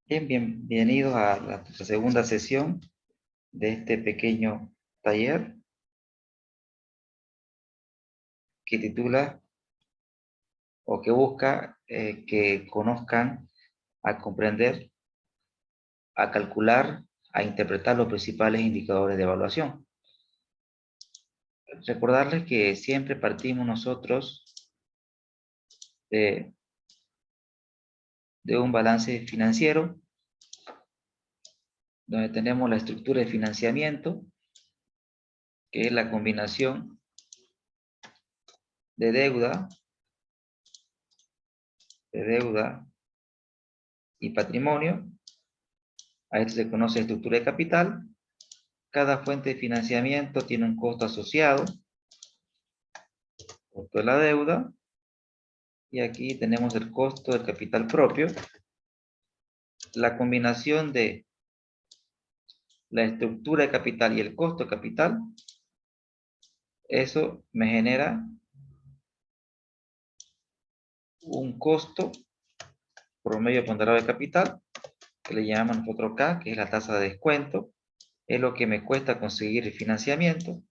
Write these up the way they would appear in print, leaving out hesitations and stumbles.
Bien, bienvenidos a la segunda sesión de este pequeño taller que titula o que busca que conozcan a comprender, a calcular, a interpretar los principales indicadores de evaluación. Recordarles que siempre partimos nosotros de un balance financiero donde tenemos la estructura de financiamiento, que es la combinación de deuda y patrimonio. A esto se conoce estructura de capital. Cada fuente de financiamiento tiene un costo asociado, costo de la deuda, y aquí tenemos el costo del capital propio. La combinación de la estructura de capital y el costo de capital, eso me genera un costo promedio ponderado de capital, que le llamamos nosotros K, que es la tasa de descuento, es lo que me cuesta conseguir el financiamiento.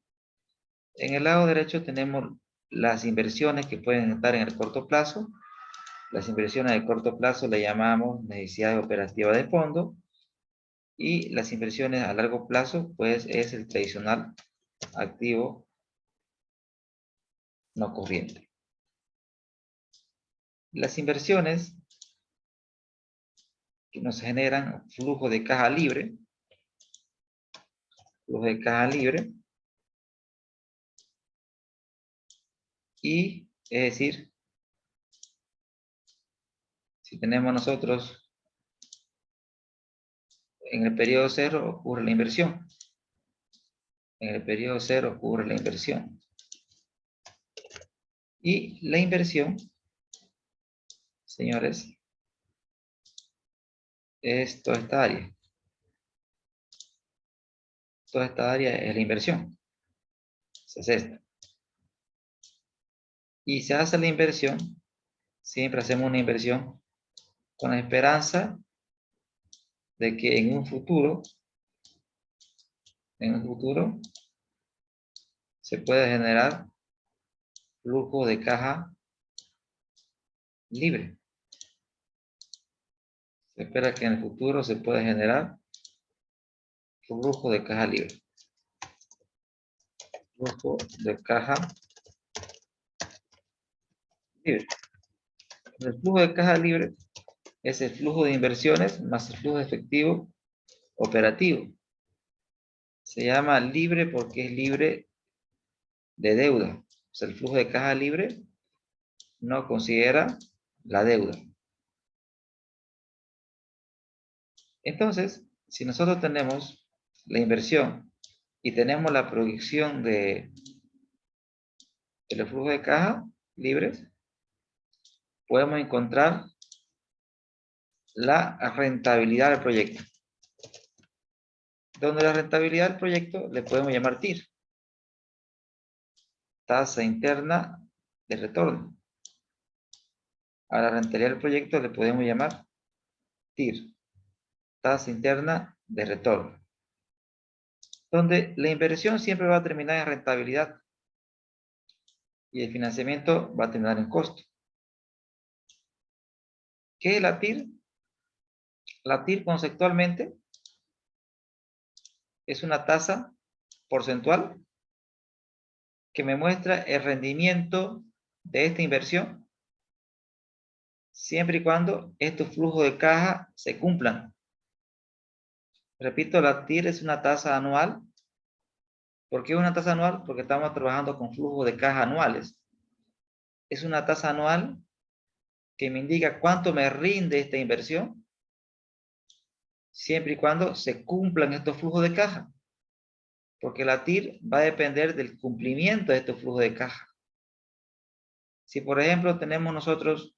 En el lado derecho tenemos las inversiones que pueden estar en el corto plazo. Las inversiones de corto plazo le llamamos necesidades operativas de fondo, y las inversiones a largo plazo pues es el tradicional activo no corriente. Las inversiones que nos generan flujo de caja libre, y es decir, si tenemos nosotros en el periodo cero ocurre la inversión. En el periodo cero ocurre la inversión. Y la inversión, señores, es toda esta área. Toda esta área es la inversión. Es esta. Y se hace la inversión, siempre hacemos una inversión con la esperanza de que en un futuro se puede generar flujo de caja libre. Se espera que en el futuro se pueda generar flujo de caja libre. Flujo de caja libre. El flujo de caja libre es el flujo de inversiones más el flujo de efectivo operativo. Se llama libre porque es libre de deuda. O sea, el flujo de caja libre no considera la deuda. Entonces, si nosotros tenemos la inversión y tenemos la proyección de los flujos de caja libres, podemos encontrar la rentabilidad del proyecto. Donde la rentabilidad del proyecto le podemos llamar TIR, tasa interna de retorno. A la rentabilidad del proyecto le podemos llamar TIR, tasa interna de retorno. Donde la inversión siempre va a terminar en rentabilidad y el financiamiento va a terminar en costo. ¿Qué es la TIR? La TIR conceptualmente es una tasa porcentual que me muestra el rendimiento de esta inversión siempre y cuando estos flujos de caja se cumplan. Repito, la TIR es una tasa anual. ¿Por qué una tasa anual? Porque estamos trabajando con flujos de caja anuales. Es una tasa anual que me indica cuánto me rinde esta inversión siempre y cuando se cumplan estos flujos de caja. Porque la TIR va a depender del cumplimiento de estos flujos de caja. Si por ejemplo tenemos nosotros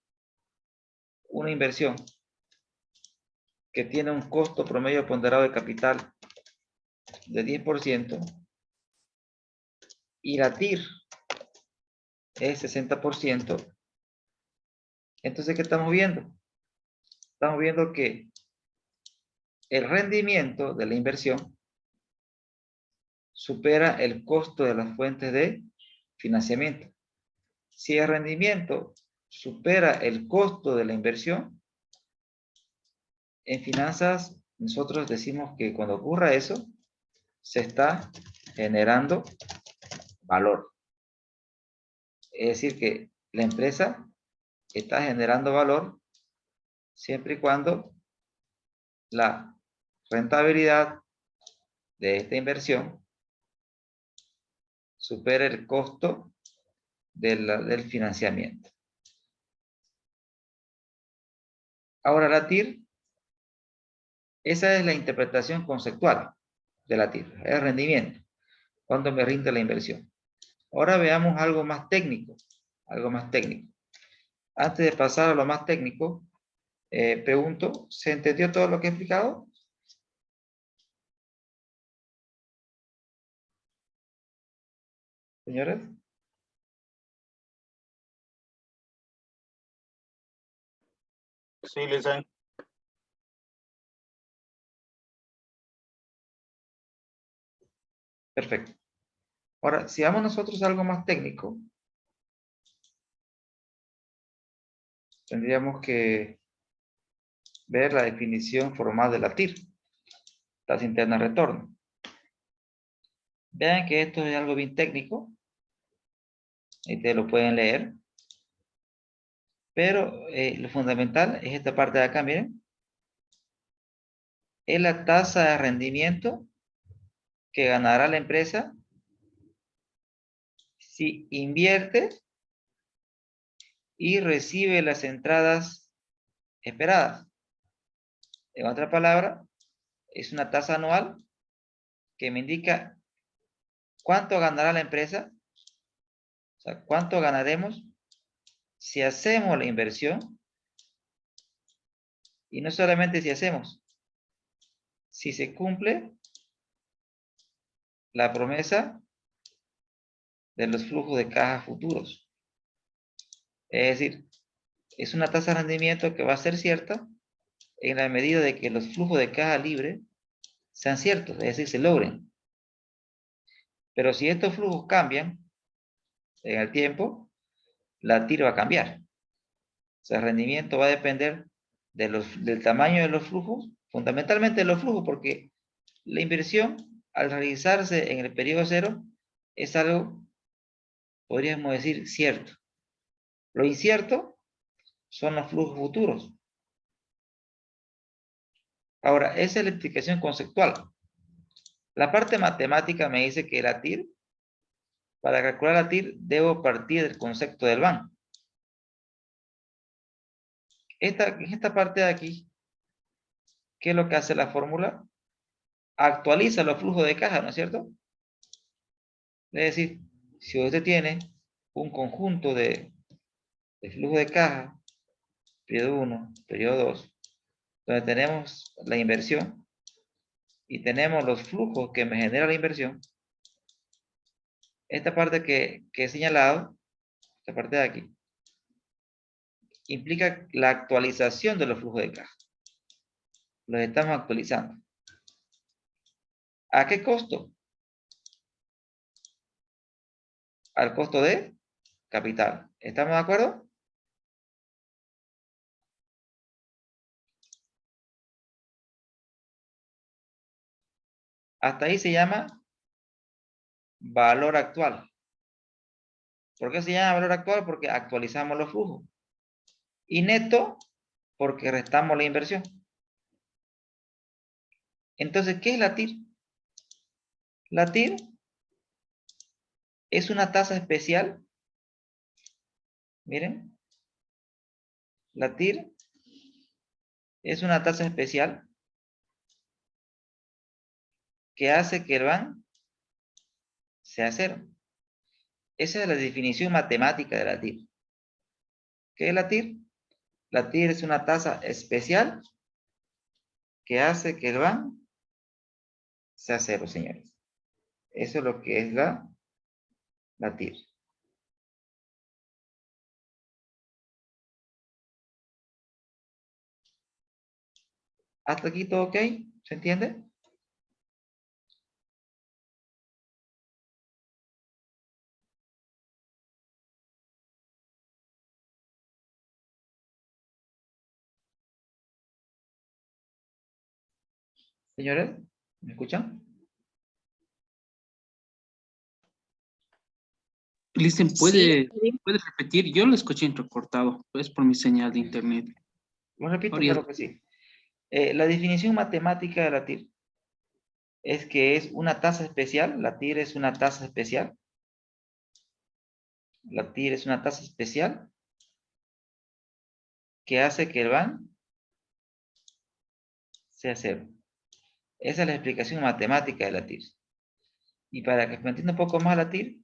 una inversión que tiene un costo promedio ponderado de capital de 10% y la TIR es 60%, entonces ¿qué estamos viendo? Estamos viendo que el rendimiento de la inversión supera el costo de las fuentes de financiamiento. Si el rendimiento supera el costo de la inversión, en finanzas nosotros decimos que cuando ocurra eso, se está generando valor. Es decir, que la empresa está generando valor siempre y cuando la rentabilidad de esta inversión supere el costo del financiamiento. Ahora la TIR, esa es la interpretación conceptual de la TIR, el rendimiento, cuando me rinde la inversión. Ahora veamos algo más técnico, algo más técnico. Antes de pasar a lo más técnico, pregunto, ¿se entendió todo lo que he explicado? Señores. Sí, Lisa. Perfecto. Ahora, si vamos nosotros a algo más técnico, tendríamos que ver la definición formal de la TIR, tasa interna de retorno. Vean que esto es algo bien técnico, y ustedes lo pueden leer, pero lo fundamental es esta parte de acá, miren, es la tasa de rendimiento que ganará la empresa si invierte y recibe las entradas esperadas. En otra palabra, es una tasa anual que me indica cuánto ganará la empresa, o sea, cuánto ganaremos si hacemos la inversión, y no solamente si hacemos, si se cumple la promesa de los flujos de caja futuros. Es decir, es una tasa de rendimiento que va a ser cierta en la medida de que los flujos de caja libre sean ciertos, es decir, se logren. Pero si estos flujos cambian en el tiempo, la TIR va a cambiar. O sea, el rendimiento va a depender del tamaño de los flujos, fundamentalmente de los flujos, porque la inversión, al realizarse en el periodo cero, es algo, podríamos decir, cierto. Lo incierto son los flujos futuros. Ahora, esa es la explicación conceptual. La parte matemática me dice que la TIR, para calcular la TIR, debo partir del concepto del BAN. Esta parte de aquí, ¿qué es lo que hace la fórmula? Actualiza los flujos de caja, ¿no es cierto? Es decir, si usted tiene un conjunto de flujo de caja, periodo 1, periodo 2, donde tenemos la inversión y tenemos los flujos que me genera la inversión, esta parte que he señalado, esta parte de aquí, implica la actualización de los flujos de caja. Los estamos actualizando. ¿A qué costo? Al costo de capital. ¿Estamos de acuerdo? Hasta ahí se llama valor actual. ¿Por qué se llama valor actual? Porque actualizamos los flujos. Y neto, porque restamos la inversión. Entonces, ¿qué es la TIR? La TIR es una tasa especial. Miren, la TIR es una tasa especial que hace que el BAN sea cero. Esa es la definición matemática de la TIR. ¿Qué es la TIR? La TIR es una tasa especial que hace que el BAN sea cero, señores. Eso es lo que es la TIR. ¿Hasta aquí todo ok? ¿Se entiende? Señores, ¿me escuchan? Listen, Sí, ¿puede repetir? Yo lo escuché entrecortado, pues por mi señal de internet. Lo repito, Oriel, claro que sí. La definición matemática de la TIR es que es una tasa especial. La TIR es una tasa especial. La TIR es una tasa especial que hace que el BAN sea cero. Esa es la explicación matemática de la TIR. Y para que se entienda un poco más la TIR,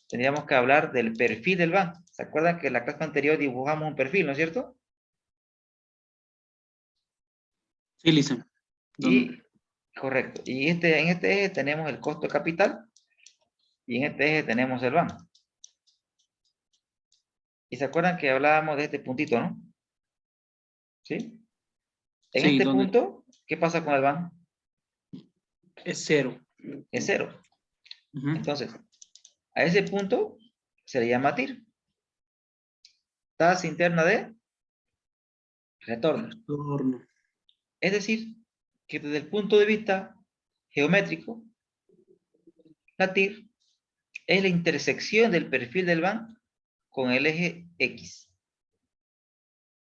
tendríamos que hablar del perfil del BAN. ¿Se acuerdan que en la clase anterior dibujamos un perfil, no es cierto? sí, listen. Y, correcto. Y en este eje tenemos el costo de capital y en este eje tenemos el BAN. Y se acuerdan que hablábamos de este puntito, ¿no? ¿Sí? En Sí, este donde punto, ¿qué pasa con el BAN? es cero. Es cero. Ujú. Entonces, a ese punto se le llama TIR. Tasa interna de retorno. Retorno. Es decir, que desde el punto de vista geométrico, la TIR es la intersección del perfil del BAN con el eje X.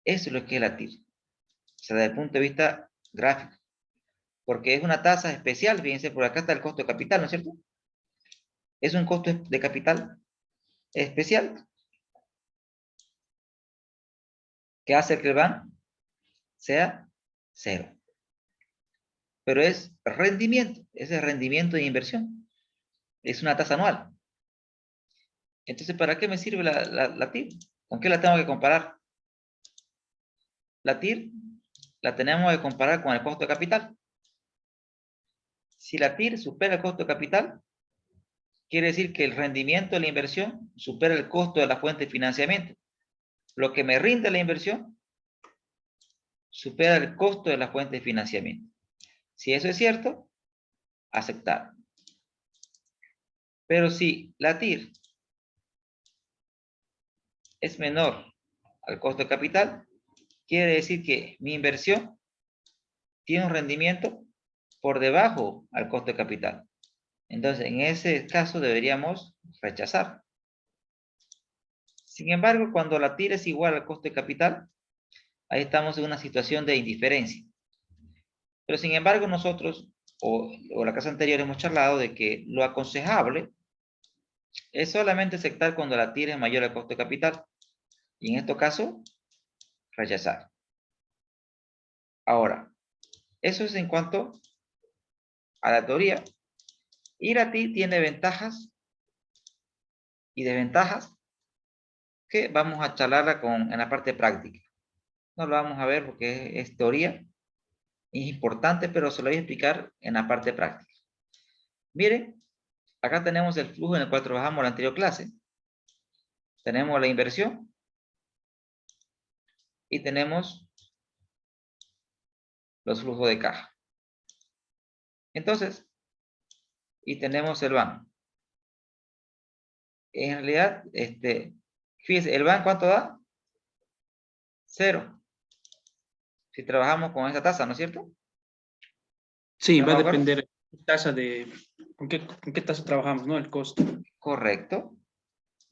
Eso es lo que es la TIR. O sea, desde el punto de vista gráfico. Porque es una tasa especial, fíjense, por acá está el costo de capital, ¿no es cierto? Es un costo de capital especial que hace que el BAN sea cero. Pero es rendimiento, ese es rendimiento de inversión. Es una tasa anual. Entonces, ¿para qué me sirve la TIR? ¿Con qué la tengo que comparar? La TIR la tenemos que comparar con el costo de capital. Si la TIR supera el costo de capital, quiere decir que el rendimiento de la inversión supera el costo de la fuente de financiamiento. Lo que me rinde la inversión supera el costo de la fuente de financiamiento. Si eso es cierto, aceptar. Pero si la TIR es menor al costo de capital, quiere decir que mi inversión tiene un rendimiento por debajo al costo de capital. Entonces, en ese caso deberíamos rechazar. Sin embargo, cuando la TIR es igual al costo de capital, ahí estamos en una situación de indiferencia. Pero sin embargo, nosotros, o la clase anterior hemos charlado de que lo aconsejable es solamente aceptar cuando la TIR es mayor al costo de capital. Y en este caso, rechazar. Ahora, eso es en cuanto a la teoría. Y la TIR tiene ventajas y desventajas que vamos a charlarla en la parte práctica. No lo vamos a ver porque es teoría, es importante, pero se lo voy a explicar en la parte práctica. Miren, acá tenemos el flujo en el cual trabajamos en la anterior clase. Tenemos la inversión y tenemos los flujos de caja. Entonces, y tenemos el BAN. En realidad, fíjense, ¿el BAN cuánto da? Cero. Si trabajamos con esta tasa, ¿no es cierto? Sí, va ¿Estamos a de acuerdo? depender tasa de con qué tasa trabajamos, ¿no? El costo. Correcto.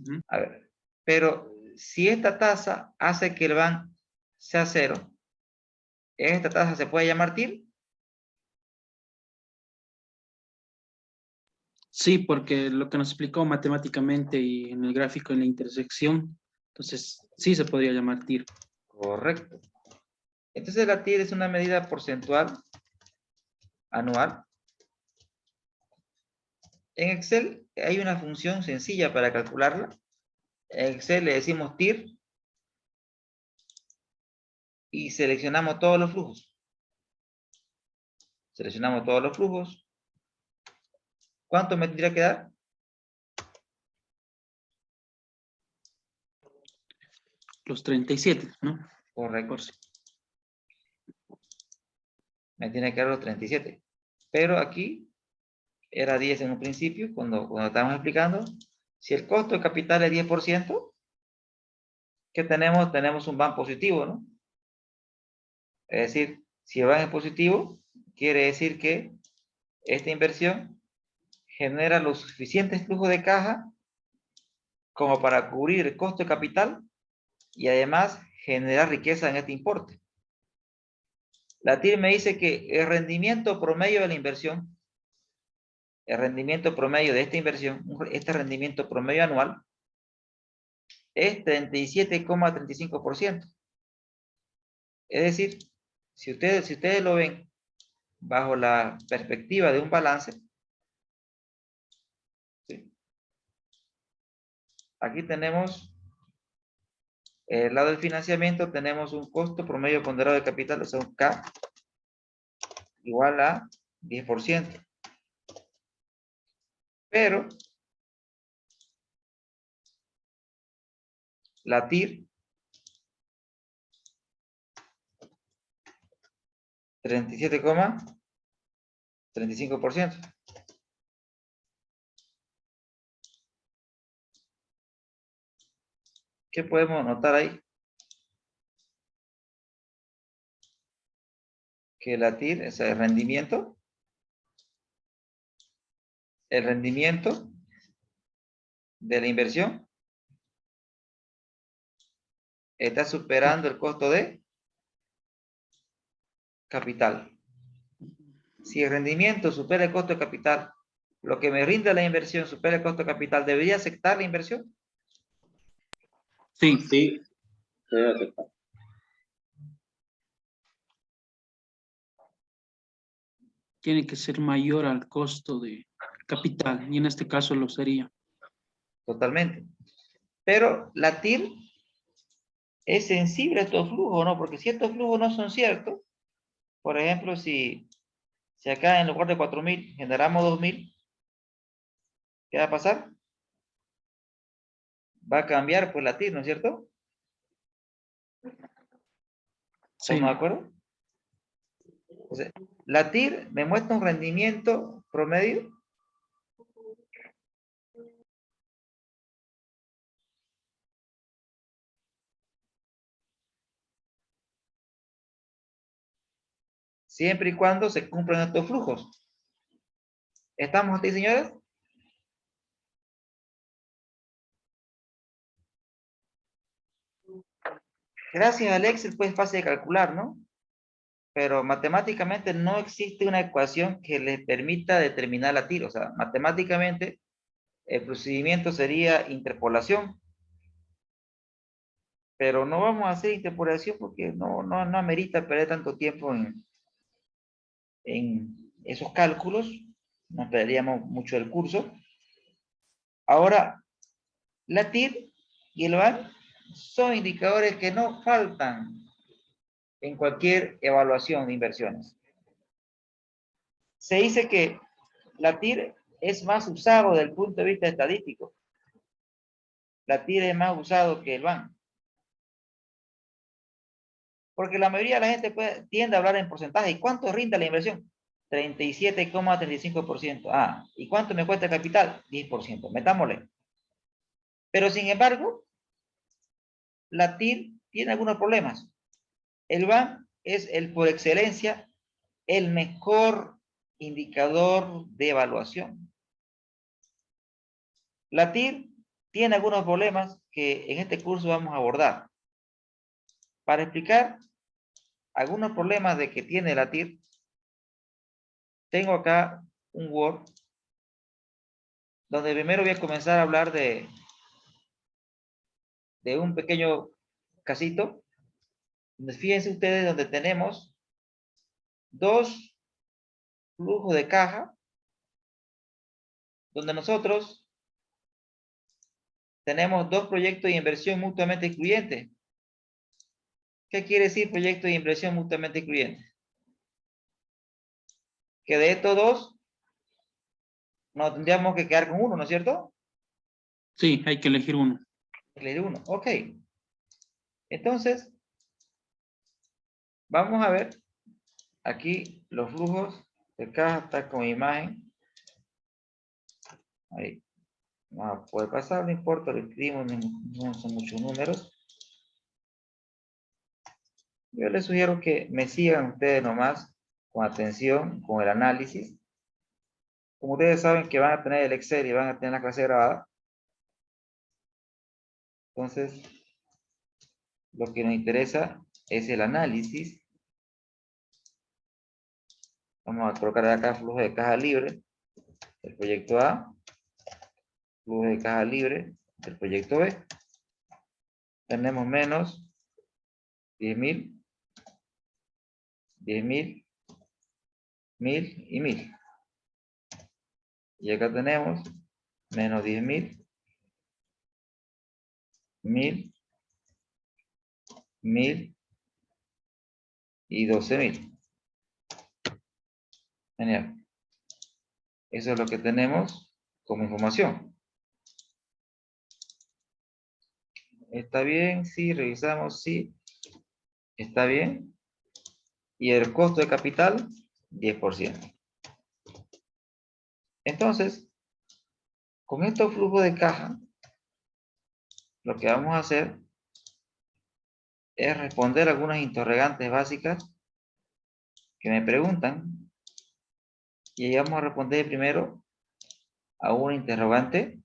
Ujú. A ver, pero si esta tasa hace que el BAN sea cero, ¿esta tasa se puede llamar TIR? Sí, porque lo que nos explicó matemáticamente y en el gráfico en la intersección, entonces sí se podría llamar TIR. Correcto. Entonces la TIR es una medida porcentual anual. En Excel hay una función sencilla para calcularla. En Excel le decimos TIR y seleccionamos todos los flujos. Seleccionamos todos los flujos. ¿Cuánto me tendría que dar? Los 37, ¿no? Por Correcto. si. me tiene que dar los 37. Pero aquí era 10 en un principio, cuando estábamos explicando. Si el costo de capital es 10%, ¿qué tenemos? Tenemos un VAN positivo, ¿no? Es decir, si el VAN es positivo, quiere decir que esta inversión genera los suficientes flujos de caja como para cubrir el costo de capital y además generar riqueza en este importe. La TIR me dice que el rendimiento promedio de la inversión, el rendimiento promedio de esta inversión, este rendimiento promedio anual, es 37,35%. Es decir, si ustedes lo ven bajo la perspectiva de un balance, ¿sí? Aquí tenemos el lado del financiamiento, tenemos un costo promedio ponderado de capital, o sea, un K igual a 10%. Pero la TIR 37,35%. ¿Qué podemos notar ahí? Que la TIR, o sea, el rendimiento de la inversión está superando el costo de capital. Si el rendimiento supera el costo de capital, lo que me rinde la inversión supera el costo de capital, ¿debería aceptar la inversión? Sí. Sí, se debe aceptar. Tiene que ser mayor al costo de capital, y en este caso lo sería. Totalmente. Pero la TIR es sensible a estos flujos, ¿no? Porque si estos flujos no son ciertos, por ejemplo, si acá en lugar de 4.000 generamos 2.000, ¿qué va a pasar? Va a cambiar pues la TIR, ¿no es cierto? Sí. ¿Estamos de acuerdo? O sea, la TIR me muestra un rendimiento promedio siempre y cuando se cumplan estos flujos. ¿Estamos aquí, señores? Gracias al Excel, pues es fácil de calcular, ¿no? Pero matemáticamente no existe una ecuación que les permita determinar la TIR. O sea, matemáticamente el procedimiento sería interpolación. Pero no vamos a hacer interpolación porque no amerita perder tanto tiempo en esos cálculos. Nos perderíamos mucho del curso. Ahora, la TIR y el VAN son indicadores que no faltan en cualquier evaluación de inversiones. Se dice que la TIR es más usado desde el punto de vista estadístico. La TIR es más usado que el VAN. Porque la mayoría de la gente tiende a hablar en porcentaje. ¿Y cuánto rinde la inversión? 37,35%. Ah, ¿y cuánto me cuesta el capital? 10%. Metámosle. Pero sin embargo, la TIR tiene algunos problemas. El VAN es por excelencia el mejor indicador de evaluación. La TIR tiene algunos problemas que en este curso vamos a abordar. Para explicar algunos problemas de que tiene la TIR, tengo acá un Word donde primero voy a comenzar a hablar de un pequeño casito. Fíjense ustedes donde tenemos dos flujos de caja, donde nosotros tenemos dos proyectos de inversión mutuamente excluyentes. ¿Qué quiere decir proyecto de inversión mutuamente excluyentes? Que de estos dos nos tendríamos que quedar con uno, ¿no es cierto? Sí, hay que elegir uno. Elegir uno, ok. Entonces, vamos a ver aquí los flujos de caja está como imagen. Ahí. Vamos a poder pasar, no importa, lo escribimos, no son muchos números. Yo les sugiero que me sigan ustedes nomás con atención, con el análisis. Como ustedes saben que van a tener el Excel y van a tener la clase grabada. Entonces, lo que nos interesa es el análisis. Vamos a colocar acá flujo de caja libre del proyecto A, flujo de caja libre del proyecto B. Tenemos menos 10.000, 10.000, 1.000 y 1.000. Y acá tenemos menos 10.000, 1.000, 1.000 y 12.000. Genial. Eso es lo que tenemos como información. ¿Está bien? Sí, revisamos, sí. ¿Está bien? Y el costo de capital, 10%. Entonces, con estos flujos de caja, lo que vamos a hacer es responder algunas interrogantes básicas que me preguntan. Y ahí vamos a responder primero a una interrogante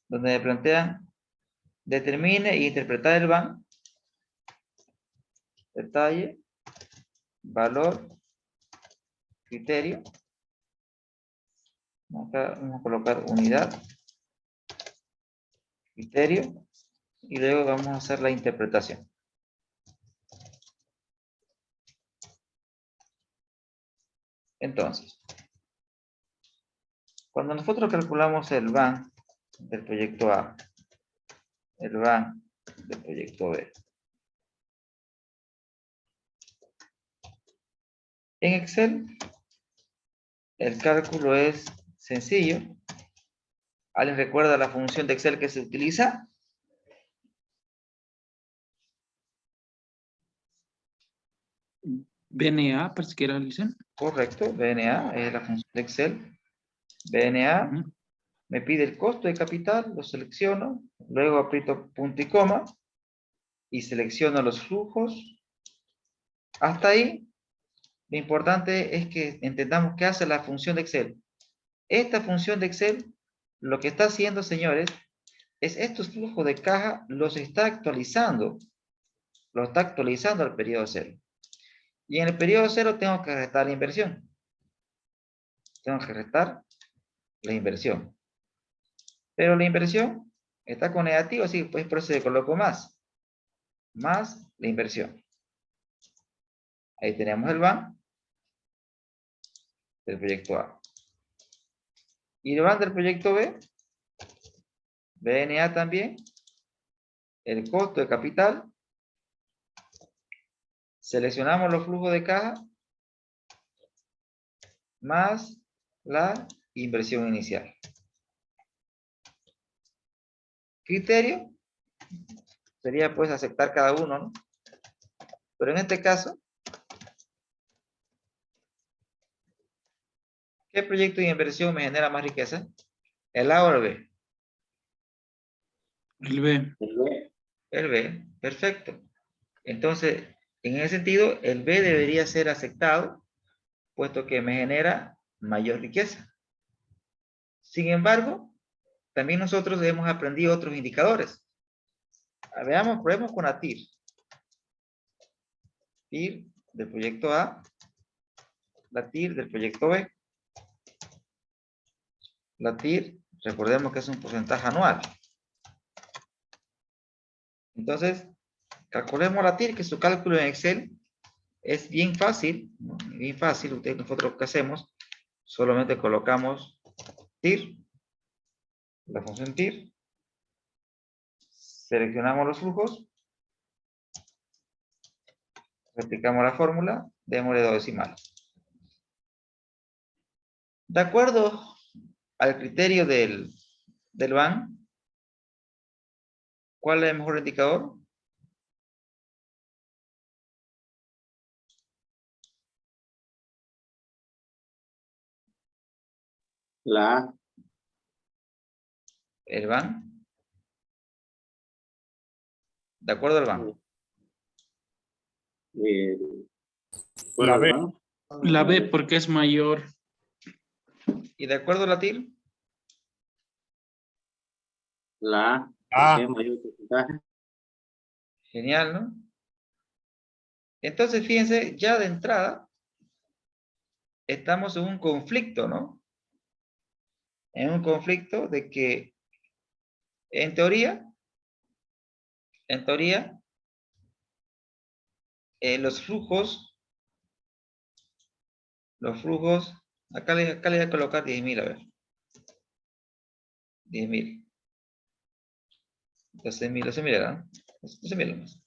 donde me plantean determine e interpretar el BAN, detalle, valor, criterio. Acá vamos a colocar unidad, criterio, y luego vamos a hacer la interpretación. Entonces, cuando nosotros calculamos el BAN del proyecto A, el BAN del proyecto B, en Excel, el cálculo es sencillo. ¿Alguien recuerda la función de Excel que se utiliza? BNA, parece que era, Licen. Correcto, BNA es la función de Excel. BNA Ujú. me pide el costo de capital, lo selecciono, luego aprieto punto y coma y selecciono los flujos. Hasta ahí, lo importante es que entendamos qué hace la función de Excel. Esta función de Excel, lo que está haciendo, señores, es estos flujos de caja los está actualizando. Lo está actualizando al periodo cero. Y en el periodo cero tengo que restar la inversión. Tengo que restar la inversión. Pero la inversión está con negativo, así que pues por eso le coloco más. Más la inversión. Ahí tenemos el BAN del proyecto A. Y el BAN del proyecto B, BNA también, el costo de capital. Seleccionamos los flujos de caja más la inversión inicial. Criterio sería pues aceptar cada uno, ¿no? Pero en este caso, ¿qué proyecto de inversión me genera más riqueza? ¿El A o el B? El B. El B, perfecto. Entonces, en ese sentido, el B debería ser aceptado, puesto que me genera mayor riqueza. Sin embargo, también nosotros hemos aprendido otros indicadores. Veamos, probemos con la TIR. TIR del proyecto A, la TIR del proyecto B. La TIR, recordemos que es un porcentaje anual. Entonces, calculemos la TIR, que su cálculo en Excel es bien fácil, ¿no? Bien fácil. Nosotros, ¿qué hacemos? Solamente colocamos TIR, la función TIR, seleccionamos los flujos, replicamos la fórmula, démosle 2 decimales. De acuerdo al criterio del BAN, ¿cuál es el mejor indicador? La A. El BAN. ¿De acuerdo al BAN? eh, La B. ¿no? La B porque es mayor. ¿Y de acuerdo a la TIR? La A. A. Porque es mayor porcentaje. Genial, ¿no? Entonces, fíjense, ya de entrada, estamos en un conflicto, ¿no? En un conflicto de que, en teoría, los flujos, acá le voy a colocar 10.000, a ver. 10.000. 12.000 era, ¿no? 12.000 nomás.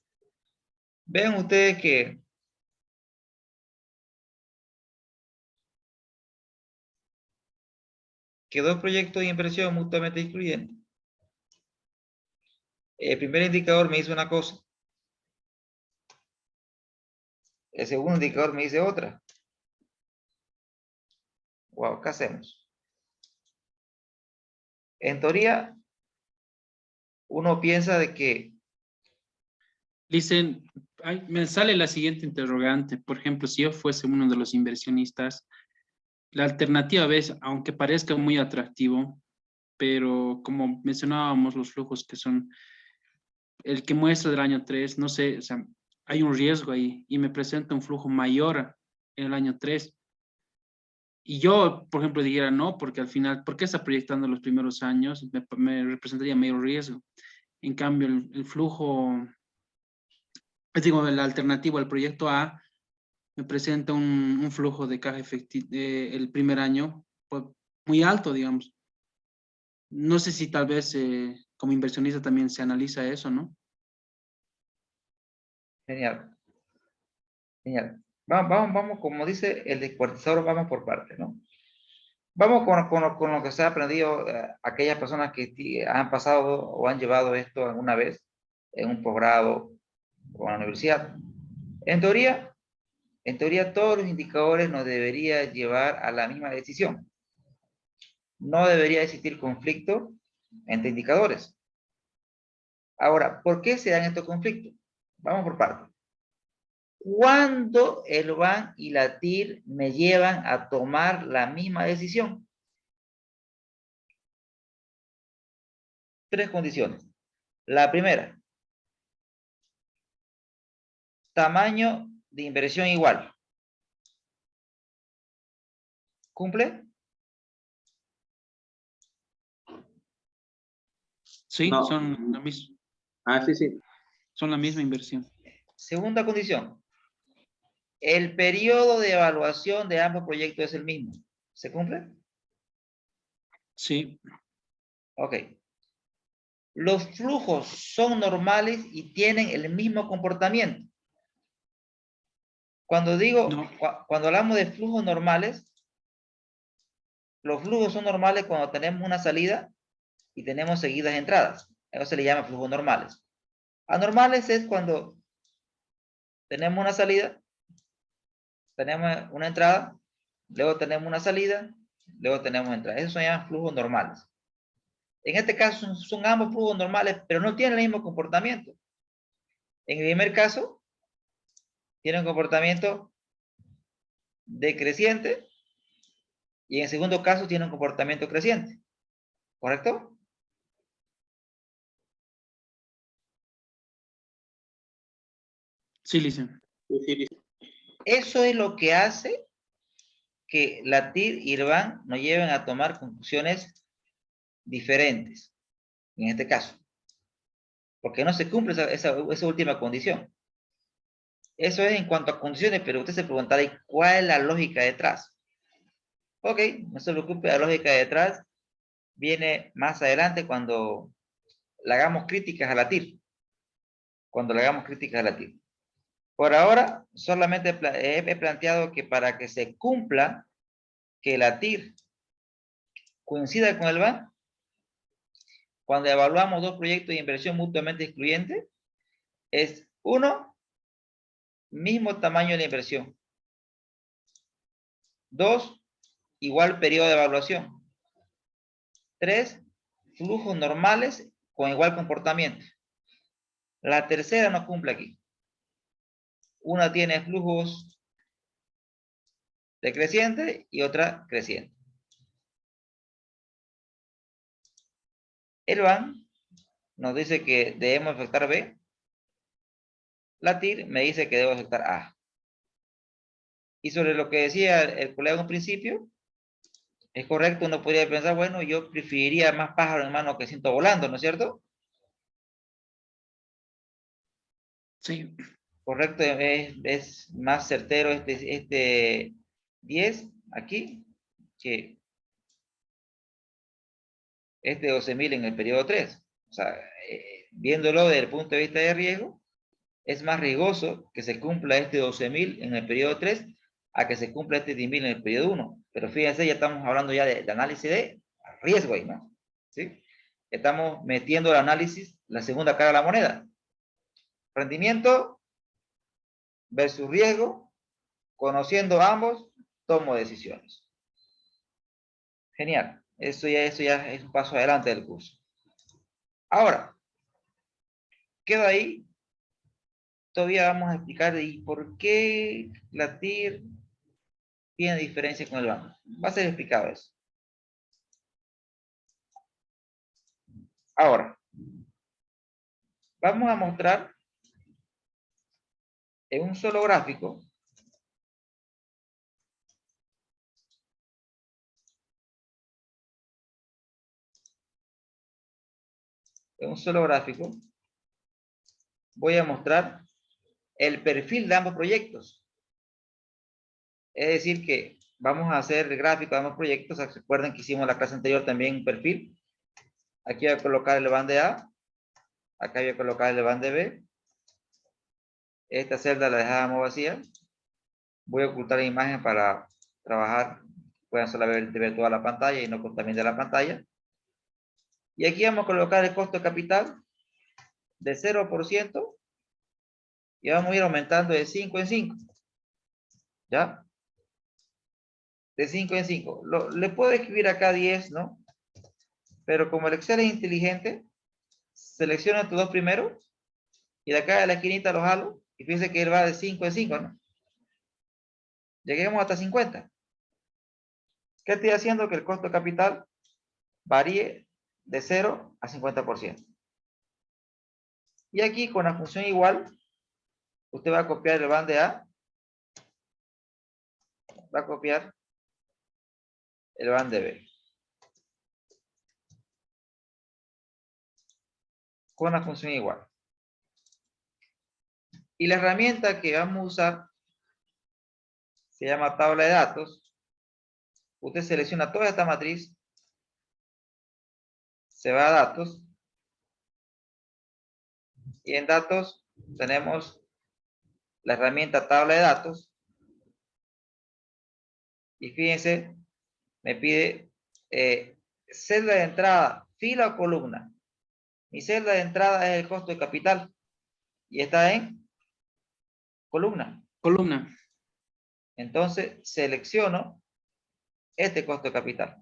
Vean ustedes que dos proyectos de inversión mutuamente excluyentes. El primer indicador me dice una cosa. El segundo indicador me dice otra. Wow, ¿qué hacemos? En teoría, uno piensa de que, Dicen, ay, me sale la siguiente interrogante. Por ejemplo, si yo fuese uno de los inversionistas, la alternativa ves, aunque parezca muy atractivo, pero como mencionábamos los flujos que son el que muestra del año 3, no sé, o sea, hay un riesgo ahí y me presenta un flujo mayor en el año 3. Y yo, por ejemplo, dijera no, porque al final, ¿por qué está proyectando los primeros años? Me representaría mayor riesgo. En cambio, el flujo, digo, la alternativa al proyecto A me presenta un flujo de caja efectivo el primer año pues, muy alto, digamos. No sé si tal vez como inversionista también se analiza eso, ¿no? genial, genial. Vamos, como dice el descuartizador, vamos por partes, ¿no? Vamos con lo que se ha aprendido aquellas personas que han pasado o han llevado esto alguna vez en un posgrado o en la universidad. En teoría todos los indicadores nos deberían llevar a la misma decisión. No debería existir conflicto entre indicadores. Ahora, ¿por qué se dan estos conflictos? Vamos por partes. ¿Cuándo el BAN y la TIR me llevan a tomar la misma decisión? Tres condiciones. La primera, tamaño de inversión igual. ¿Cumple? Sí, No. son la misma, Ah, sí, sí. son la misma inversión. Segunda condición, el periodo de evaluación de ambos proyectos es el mismo. ¿Se cumple? Sí, Ok. Los flujos son normales y tienen el mismo comportamiento. Cuando no, cuando hablamos de flujos normales, los flujos son normales cuando tenemos una salida y tenemos seguidas entradas. Eso se le llama flujos normales. Anormales es cuando tenemos una salida, tenemos una entrada, luego tenemos una salida, luego tenemos entrada. Esos son ya flujos normales. En este caso son ambos flujos normales, pero no tienen el mismo comportamiento. En el primer caso, tienen comportamiento decreciente y en el segundo caso tienen un comportamiento creciente. ¿Correcto? sí, Licen. Sí, sí, sí. Eso es lo que hace que la TIR y el BAN nos lleven a tomar conclusiones diferentes, en este caso. Porque no se cumple esa última condición. Eso es en cuanto a condiciones, pero usted se preguntará, ¿y cuál es la lógica detrás? Ok, no se preocupe, la lógica detrás viene más adelante cuando le hagamos críticas a la TIR. Cuando le hagamos críticas a la TIR. Por ahora, solamente he planteado que para que se cumpla que la TIR coincida con el BAN, cuando evaluamos dos proyectos de inversión mutuamente excluyentes, es uno, mismo tamaño de la inversión. Dos, igual periodo de evaluación. 3 flujos normales con igual comportamiento. La tercera no cumple aquí. Una tiene flujos decrecientes y otra creciente. El BAN nos dice que debemos afectar B. La TIR me dice que debo afectar A. Y sobre lo que decía el colega en un principio, es correcto, uno podría pensar, bueno, yo preferiría más pájaro en mano que ciento volando, ¿no es cierto? Sí, Correcto, es más certero este 10 aquí que este 12.000 en el periodo 3. O sea, viéndolo desde el punto de vista de riesgo, es más riesgoso que se cumpla este 12.000 en el periodo 3 a que se cumpla este 10.000 en el periodo 1. Pero fíjense, ya estamos hablando ya de análisis de riesgo ahí, ¿no? ¿Sí? Estamos metiendo el análisis, la segunda cara de la moneda. Rendimiento versus riesgo, conociendo ambos, tomo decisiones. Genial. Eso ya es un paso adelante del curso. Ahora, quedo ahí. Todavía vamos a explicar y por qué la TIR tiene diferencia con el banco. Va a ser explicado eso. Ahora, vamos a mostrar en un solo gráfico voy a mostrar el perfil de ambos proyectos. Es decir que vamos a hacer el gráfico de ambos proyectos. Recuerden que hicimos la clase anterior también un perfil. Aquí voy a colocar el van de A. Acá voy a colocar el van de B. Esta celda la dejábamos vacía. Voy a ocultar la imagen para trabajar. Puedan solamente ver toda la pantalla y no contaminar la pantalla. Y aquí vamos a colocar el costo de capital de 0% y vamos a ir aumentando de 5 en 5. ¿Ya? De 5 en 5. Le puedo escribir acá 10, ¿no? Pero como el Excel es inteligente, selecciono estos dos primeros y de acá a la esquinita los jalo y fíjense que él va de 5 en 5, ¿no? Lleguemos hasta 50. ¿Qué estoy haciendo? Que el costo de capital varíe de 0 a 50%. Y aquí con la función igual, usted va a copiar el van de A, va a copiar el van de B. Con la función igual. Y la herramienta que vamos a usar se llama tabla de datos. Usted selecciona toda esta matriz, se va a datos, y en datos tenemos la herramienta tabla de datos, y fíjense, me pide celda de entrada, fila o columna. Mi celda de entrada es el costo de capital, y está en columna. columna. Entonces selecciono este costo de capital.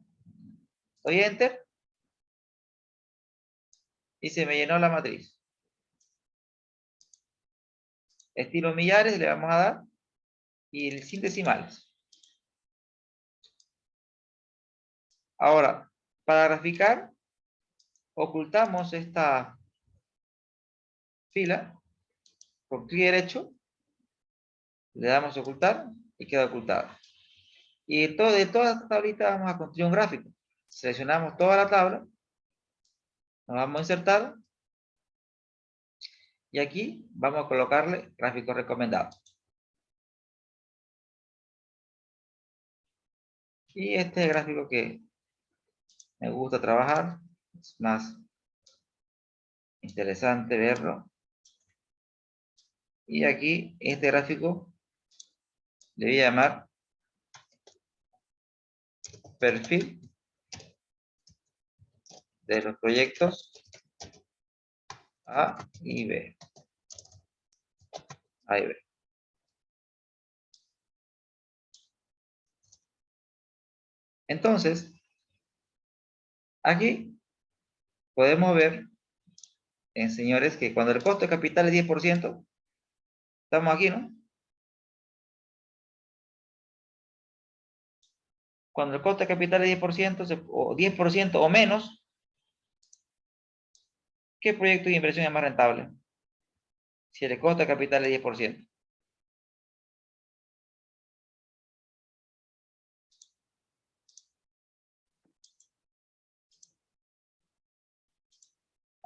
Doy enter y se me llenó la matriz. Estilo millares le vamos a dar y sin decimales. Ahora, para graficar, ocultamos esta fila con clic derecho, le damos a ocultar y queda ocultada. Y de toda esta tablita vamos a construir un gráfico. Seleccionamos toda la tabla, nos vamos a insertar y aquí vamos a colocarle gráfico recomendado. Y este es el gráfico que me gusta trabajar, es más interesante verlo. Y aquí este gráfico le voy a llamar perfil de los proyectos A y B. A y B. Entonces, Aquí podemos ver, señores, que cuando el costo de capital es 10%, estamos aquí, ¿no? Cuando el costo de capital es 10%, o 10% o menos, ¿qué proyecto de inversión es más rentable? Si el costo de capital es 10%.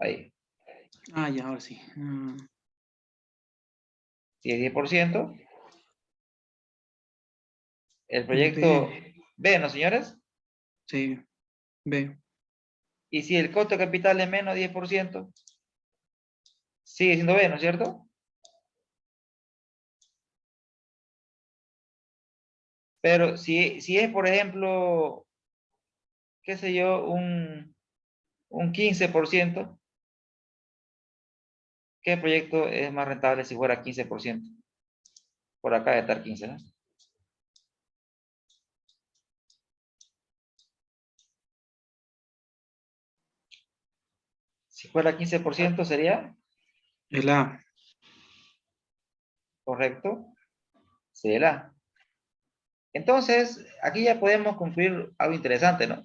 Ahí. Ah, ya, ahora sí. Si es 10%, el proyecto B, ¿no, señores? Sí, B. Y si el costo de capital es menos 10%, sigue siendo B, ¿no es cierto? Pero si es, por ejemplo, qué sé yo, un 15%, ¿qué proyecto es más rentable si fuera 15%? Por acá debe estar 15, ¿no? Si fuera 15% sería, El A. correcto, sería el A. Entonces, aquí ya podemos concluir algo interesante, ¿no?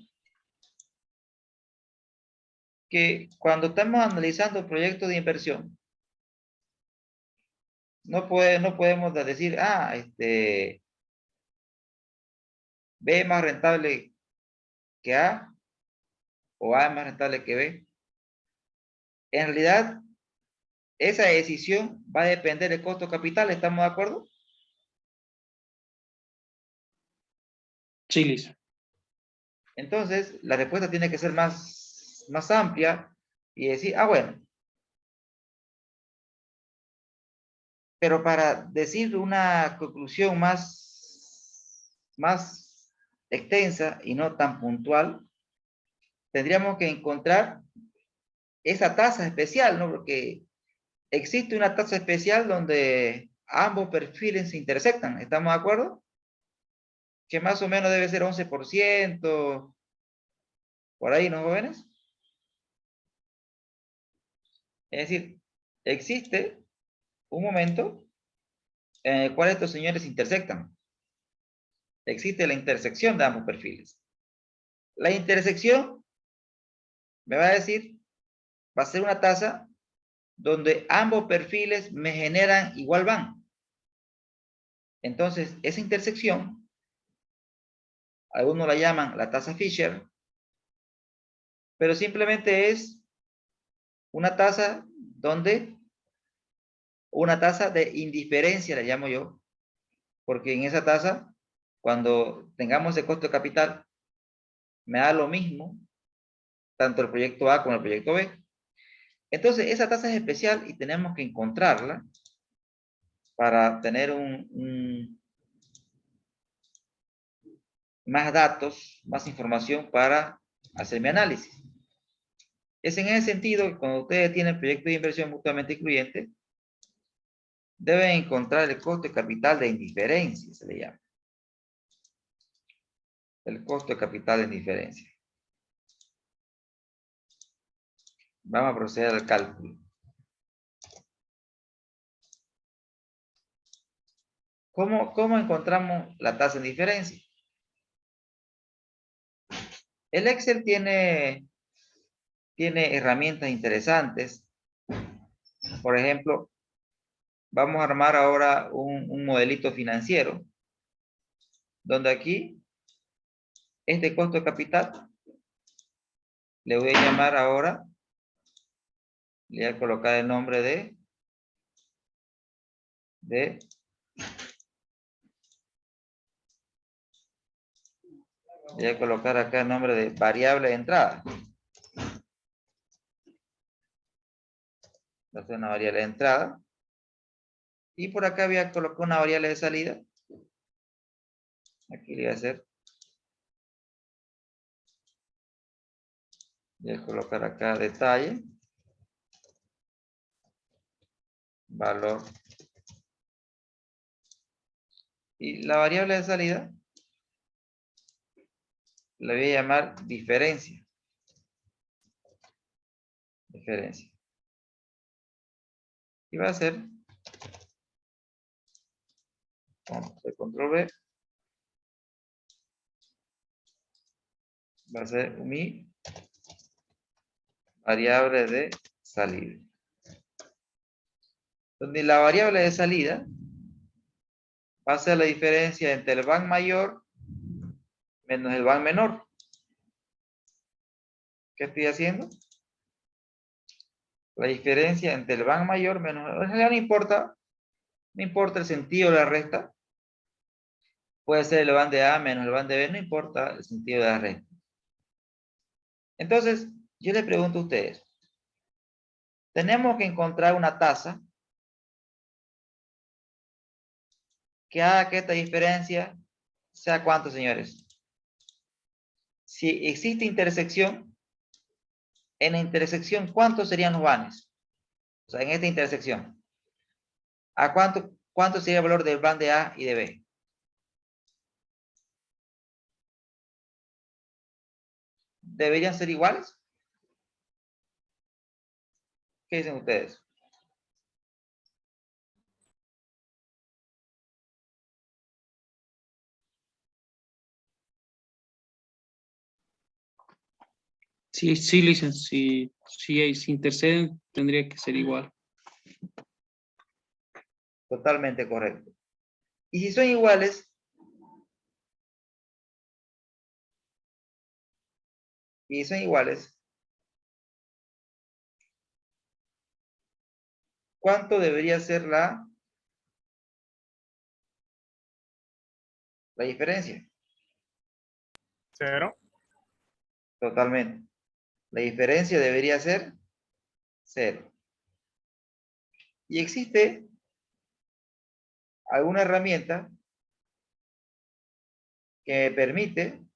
Que cuando estamos analizando proyectos de inversión, no podemos decir, B es más rentable que A, o A es más rentable que B. En realidad, esa decisión va a depender del costo capital, ¿estamos de acuerdo? Sí, listo. Entonces, la respuesta tiene que ser más amplia y decir, bueno, pero para decir una conclusión más extensa y no tan puntual, tendríamos que encontrar esa tasa especial, ¿no? Porque existe una tasa especial donde ambos perfiles se intersectan, ¿estamos de acuerdo? Que más o menos debe ser 11%, por ahí, ¿no, jóvenes? Es decir, existe un momento en el cual estos señores intersectan. Existe la intersección de ambos perfiles. La intersección, me va a decir, va a ser una tasa donde ambos perfiles me generan igual van. Entonces, esa intersección, algunos la llaman la tasa Fisher, pero simplemente es una tasa una tasa de indiferencia, la llamo yo, porque en esa tasa, cuando tengamos el costo de capital, me da lo mismo, tanto el proyecto A como el proyecto B. Entonces, esa tasa es especial y tenemos que encontrarla para tener más datos, más información para hacer mi análisis. Es en ese sentido que cuando ustedes tienen proyectos de inversión mutuamente incluyentes, deben encontrar el costo de capital de indiferencia, se le llama. El costo de capital de indiferencia. Vamos a proceder al cálculo. ¿Cómo encontramos la tasa de diferencia? El Excel tiene herramientas interesantes. Por ejemplo, vamos a armar ahora un modelito financiero, donde aquí, este costo de capital, le voy a llamar ahora, le voy a colocar el nombre voy a colocar acá el nombre de variable de entrada. Va a ser una variable de entrada. Y por acá voy a colocar una variable de salida. Aquí le voy a hacer. Voy a colocar acá detalle. Valor. Y la variable de salida le voy a llamar diferencia. Diferencia. Y va a ser, vamos a hacer control V, va a ser mi variable de salida. Donde la variable de salida va a ser la diferencia entre el van mayor menos el van menor. ¿Qué estoy haciendo? La diferencia entre el van mayor menos... En realidad no importa el sentido de la resta. Puede ser el van de A menos el van de B, no importa el sentido de la resta. Entonces, yo les pregunto a ustedes. Tenemos que encontrar una tasa que haga que esta diferencia sea ¿cuánto, señores? Si existe intersección, en la intersección, ¿cuántos serían los vanes? O sea, en esta intersección. ¿A cuánto sería el valor del van de A y de B? ¿Deberían ser iguales? ¿Qué dicen ustedes? Sí, sí, licenciado. Si interceden, tendría que ser igual. Totalmente correcto. Y si son iguales, ¿cuánto debería ser la diferencia? 0. Totalmente. La diferencia debería ser 0. Y existe alguna herramienta que me permite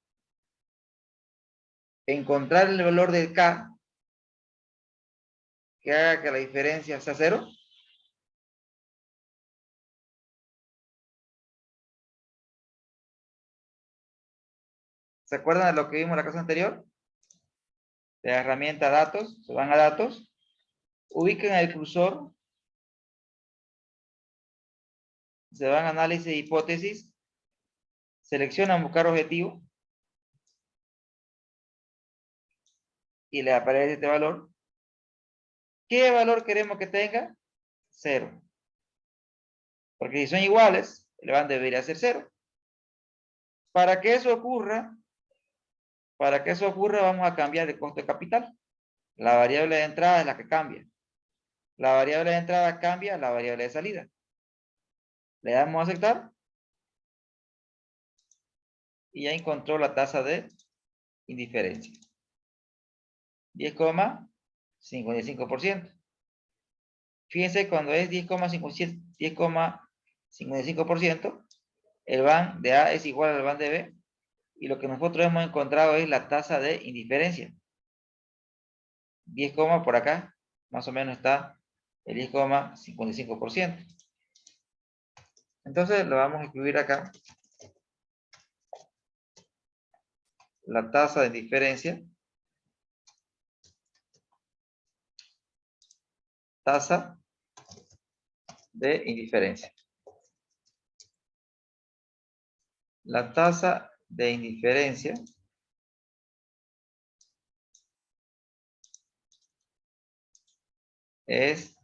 encontrar el valor del K que haga que la diferencia sea 0. ¿Se acuerdan de lo que vimos en la clase anterior? De la herramienta datos, se van a datos, ubican el cursor, se van a análisis de hipótesis, seleccionan buscar objetivo y le aparece este valor. ¿Qué valor queremos que tenga? 0. Porque si son iguales, el van debería ser 0. Para que eso ocurra, vamos a cambiar el costo de capital. La variable de entrada es la que cambia. La variable de entrada cambia la variable de salida. Le damos a aceptar. Y ya encontró la tasa de indiferencia. 10,55%. Fíjense, cuando es 10,55%, el van de A es igual al van de B. Y lo que nosotros hemos encontrado es la tasa de indiferencia. 10, por acá, más o menos está el 10,55%. Entonces lo vamos a escribir acá. La tasa de indiferencia. Tasa de indiferencia. La tasa de indiferencia es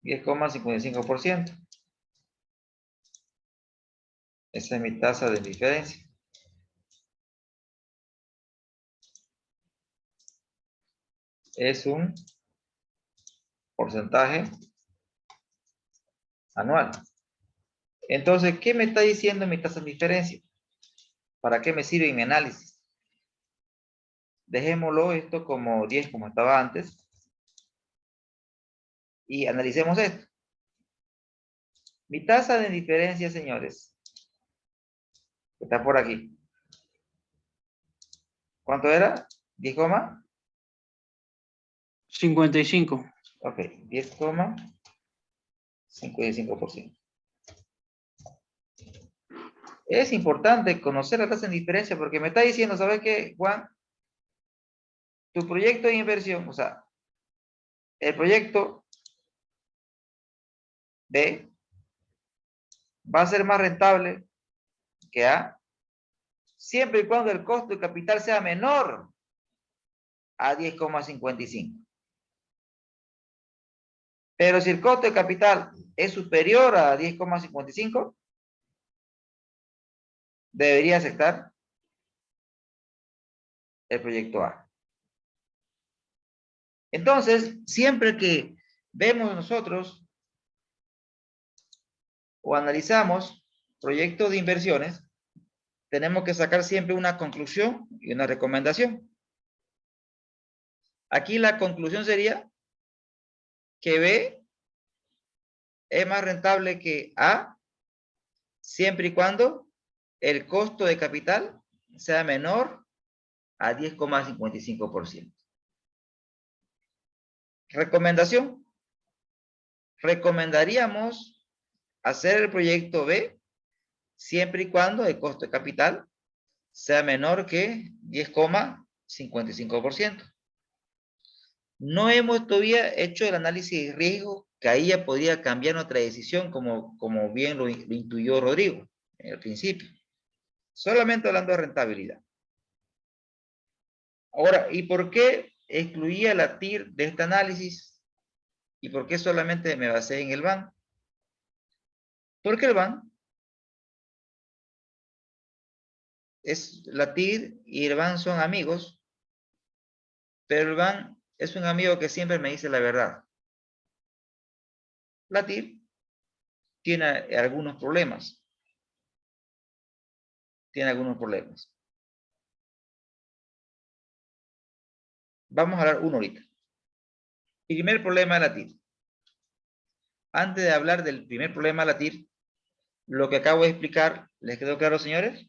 10,55%. Esa es mi tasa de diferencia. Es un porcentaje anual. Entonces, ¿qué me está diciendo mi tasa de diferencia? ¿Para qué me sirve mi análisis? Dejémoslo esto como 10 como estaba antes. Y analicemos esto. Mi tasa de diferencia, señores, está por aquí. ¿Cuánto era? 10, 55. ok, 10,55%. Es importante conocer la tasa de diferencia porque me está diciendo, ¿sabes qué, Juan? tu proyecto de inversión, o sea, el proyecto B va a ser más rentable que A, siempre y cuando el costo de capital sea menor a 10,55. Pero si el costo de capital es superior a 10,55, debería aceptar el proyecto A. Entonces, siempre que vemos nosotros o analizamos proyectos de inversiones, tenemos que sacar siempre una conclusión y una recomendación. Aquí la conclusión sería que B es más rentable que A, siempre y cuando el costo de capital sea menor a 10,55%. Recomendación. Recomendaríamos hacer el proyecto B siempre y cuando el costo de capital sea menor que 10,55%. No hemos todavía hecho el análisis de riesgo, que ahí ya podría cambiar nuestra decisión, como bien lo intuyó Rodrigo en el principio. Solamente hablando de rentabilidad. Ahora, ¿y por qué excluía la TIR de este análisis? ¿Y por qué solamente me basé en el BAN? Porque el BAN la TIR y el BAN son amigos, pero el BAN es un amigo que siempre me dice la verdad. La TIR tiene algunos problemas. Vamos a hablar uno ahorita. Primer problema de la TIR. Antes de hablar del primer problema de la TIR, lo que acabo de explicar, ¿les quedó claro, señores?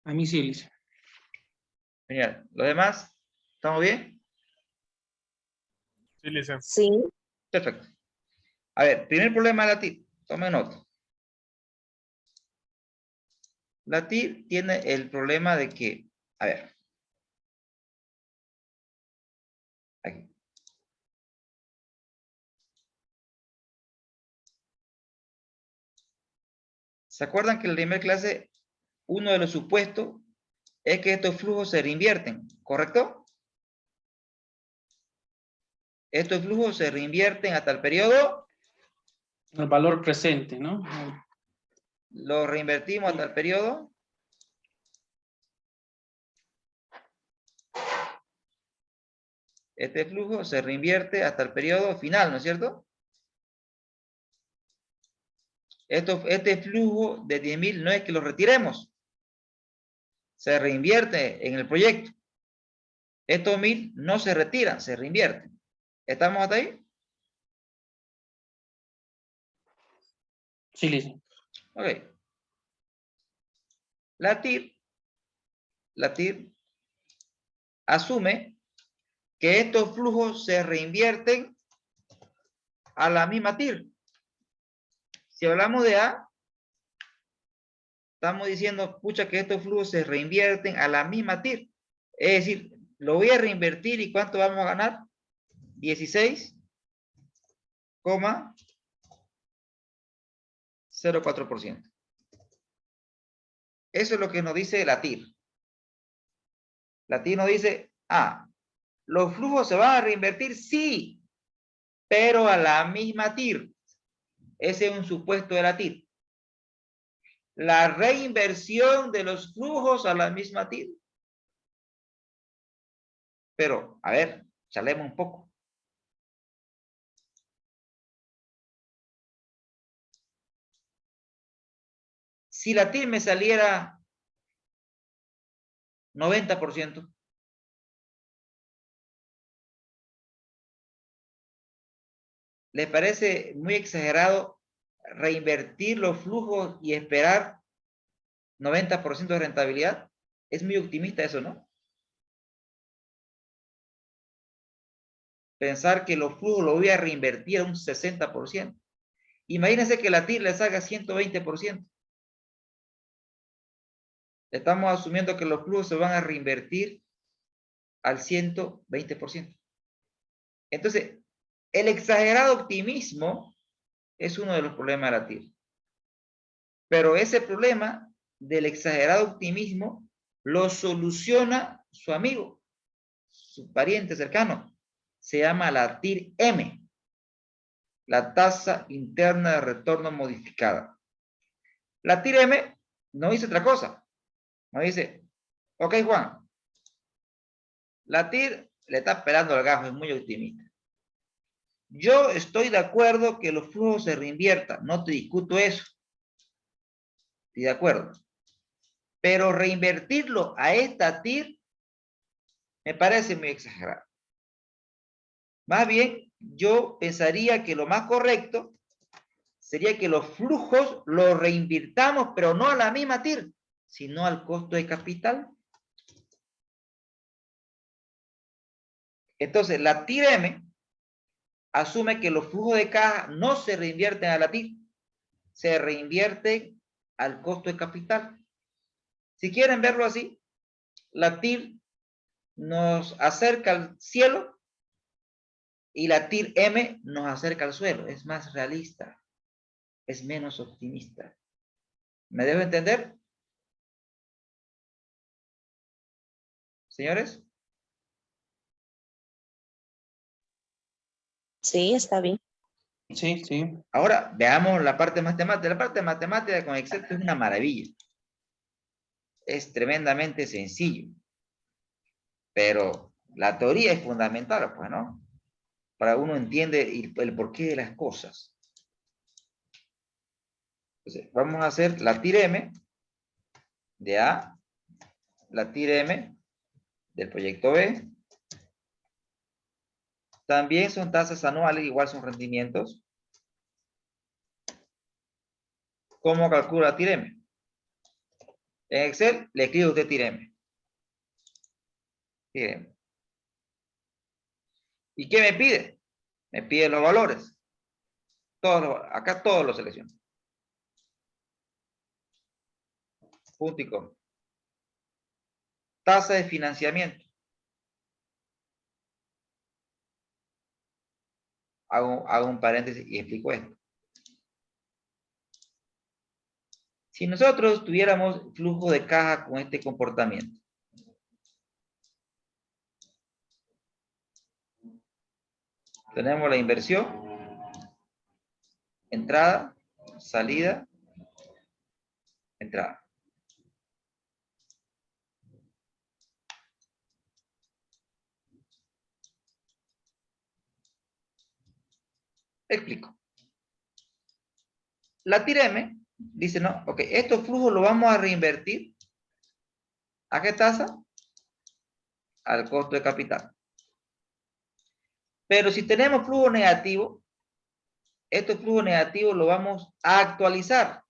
A mí sí, Lice. Genial. ¿Los demás? ¿Estamos bien? Sí, licenciado. Sí, Perfecto. A ver, primer problema de la TIR. Tomen nota. La TIR tiene el problema de que, a ver, aquí. ¿Se acuerdan que en la primera clase uno de los supuestos es que estos flujos se reinvierten, ¿correcto? Estos flujos se reinvierten hasta el periodo, El valor presente, ¿no? lo reinvertimos hasta el periodo. Este flujo se reinvierte hasta el periodo final, ¿no es cierto? Este flujo de 10.000 no es que lo retiremos. Se reinvierte en el proyecto. Estos 1.000 no se retiran, se reinvierten. ¿Estamos hasta ahí? Sí, Lice. Ok. La TIR asume que estos flujos se reinvierten a la misma TIR. Si hablamos de A, estamos diciendo, pucha, que estos flujos se reinvierten a la misma TIR. Es decir, lo voy a reinvertir y ¿cuánto vamos a ganar? 16,04%. Eso es lo que nos dice la TIR. La TIR nos dice, los flujos se van a reinvertir, sí, pero a la misma TIR. Ese es un supuesto de la TIR. La reinversión de los flujos a la misma TIR. Pero, a ver, charlemos un poco. Si la TIR me saliera 90%, ¿les parece muy exagerado reinvertir los flujos y esperar 90% de rentabilidad? Es muy optimista eso, ¿no? Pensar que los flujos los voy a reinvertir a un 60%. Imagínense que la TIR le salga 120%. Estamos asumiendo que los flujos se van a reinvertir al 120%. Entonces, el exagerado optimismo es uno de los problemas de la TIR. Pero ese problema del exagerado optimismo lo soluciona su amigo, su pariente cercano. Se llama la TIR-M, la tasa interna de retorno modificada. La TIR-M no dice otra cosa. No dice, ok Juan, la TIR le está pelando el gajo, es muy optimista. Yo estoy de acuerdo que los flujos se reinviertan, no te discuto eso. Estoy de acuerdo. Pero reinvertirlo a esta TIR me parece muy exagerado. Más bien, yo pensaría que lo más correcto sería que los flujos los reinvirtamos, pero no a la misma TIR, sino al costo de capital. Entonces, la TIR-M asume que los flujos de caja no se reinvierten a la TIR, se reinvierten al costo de capital. Si quieren verlo así, la TIR nos acerca al cielo y la TIR-M nos acerca al suelo. Es más realista, es menos optimista. ¿Me dejo entender? Señores. Sí, está bien. Sí, sí. Ahora veamos la parte matemática. La parte matemática con Excel es una maravilla. Es tremendamente sencillo. Pero la teoría es fundamental, pues, ¿no? Para uno entiende el porqué de las cosas. Entonces, vamos a hacer la TIR-M de A, la TIR-M del proyecto B. También son tasas anuales, igual son rendimientos. ¿Cómo calcula TIR-M? En Excel le escribe usted TIR-M. TIR-M. ¿Y qué me pide? Me pide los valores. Acá todos los selecciono. Punto y coma. Tasa de financiamiento. Hago un paréntesis y explico esto. Si nosotros tuviéramos flujo de caja con este comportamiento, tenemos la inversión, entrada, salida, entrada. Explico. La TIR-M dice, no, ok, estos flujos los vamos a reinvertir. ¿A qué tasa? Al costo de capital. Pero si tenemos flujo negativo, estos flujos negativos los vamos a actualizar.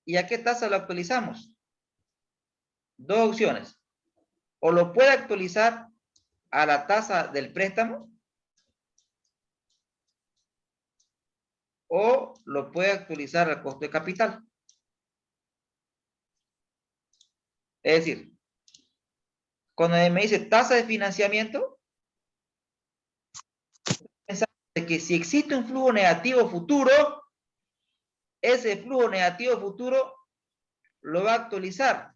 ¿Y a qué tasa lo actualizamos? Dos opciones. O lo puede actualizar a la tasa del préstamo, o lo puede actualizar al costo de capital. Es decir, cuando me dice tasa de financiamiento, pensamos que si existe un flujo negativo futuro, ese flujo negativo futuro lo va a actualizar.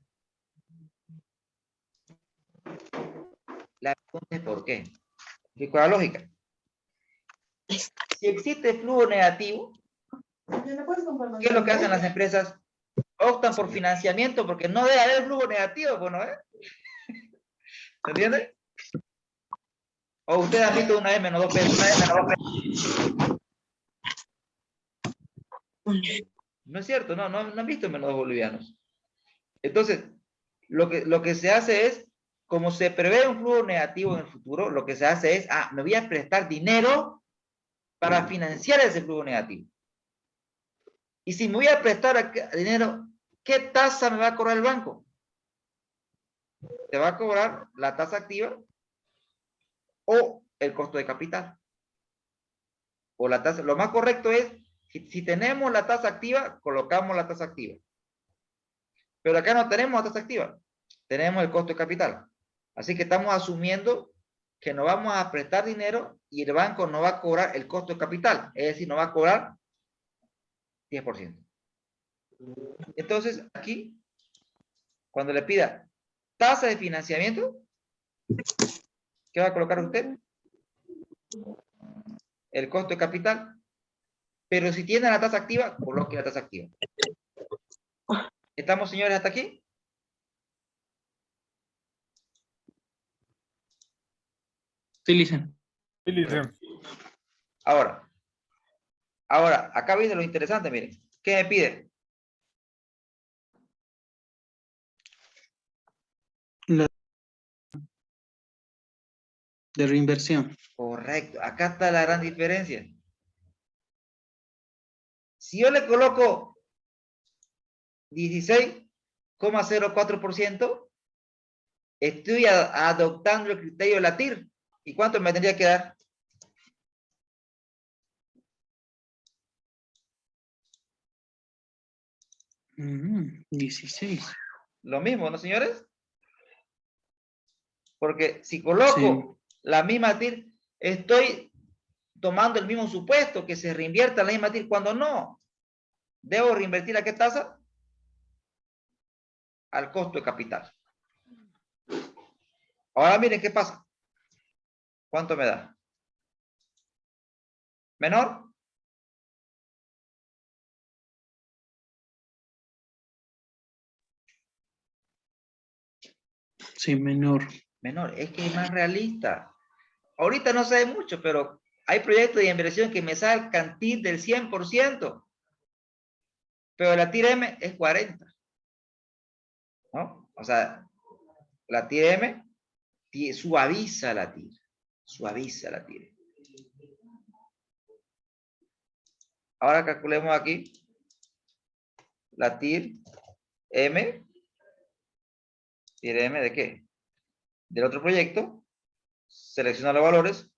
La pregunta es ¿por qué? Explico la lógica. Si existe flujo negativo, ¿qué es lo que hacen las empresas? Optan por financiamiento porque no debe haber flujo negativo, bueno, ¿eh? ¿Se entiende? O ustedes han visto una M menos 2 pesos. No es cierto, no han visto menos 2 bolivianos. Entonces, lo que se hace es, como se prevé un flujo negativo en el futuro, lo que se hace es, me voy a prestar dinero para financiar ese flujo negativo. Y si me voy a prestar dinero, ¿qué tasa me va a cobrar el banco? Te va a cobrar la tasa activa o el costo de capital. O la tasa. Lo más correcto es, si tenemos la tasa activa, colocamos la tasa activa. Pero acá no tenemos la tasa activa, tenemos el costo de capital. Así que estamos asumiendo que nos vamos a prestar dinero y el banco nos va a cobrar el costo de capital, es decir, nos va a cobrar 10%. Entonces, aquí, cuando le pida tasa de financiamiento, ¿qué va a colocar usted? El costo de capital. Pero si tiene la tasa activa, coloque la tasa activa. ¿Estamos, señores, hasta aquí? Sí, Lisa. Sí, licenciado. Ahora, acá viene lo interesante, miren. ¿Qué me pide? De reinversión. Correcto, acá está la gran diferencia. Si yo le coloco 16,04%, estoy adoptando el criterio de la TIR. ¿Y cuánto me tendría que dar? Mm, 16. Lo mismo, ¿no, señores? Porque si coloco la misma TIR, estoy tomando el mismo supuesto, que se reinvierta la misma TIR, cuando no. ¿Debo reinvertir a qué tasa? Al costo de capital. Ahora miren qué pasa. ¿Cuánto me da? ¿Menor? Sí, menor. Menor, es que es más realista. Ahorita no sé mucho, pero hay proyectos de inversión que me sacan TIR del 100%, pero la TIR M es 40%, ¿no? O sea, la TIR M suaviza la TIR, suaviza la TIR. Ahora calculemos aquí la TIR M. ¿TIR M de qué? Del otro proyecto. Selecciona los valores.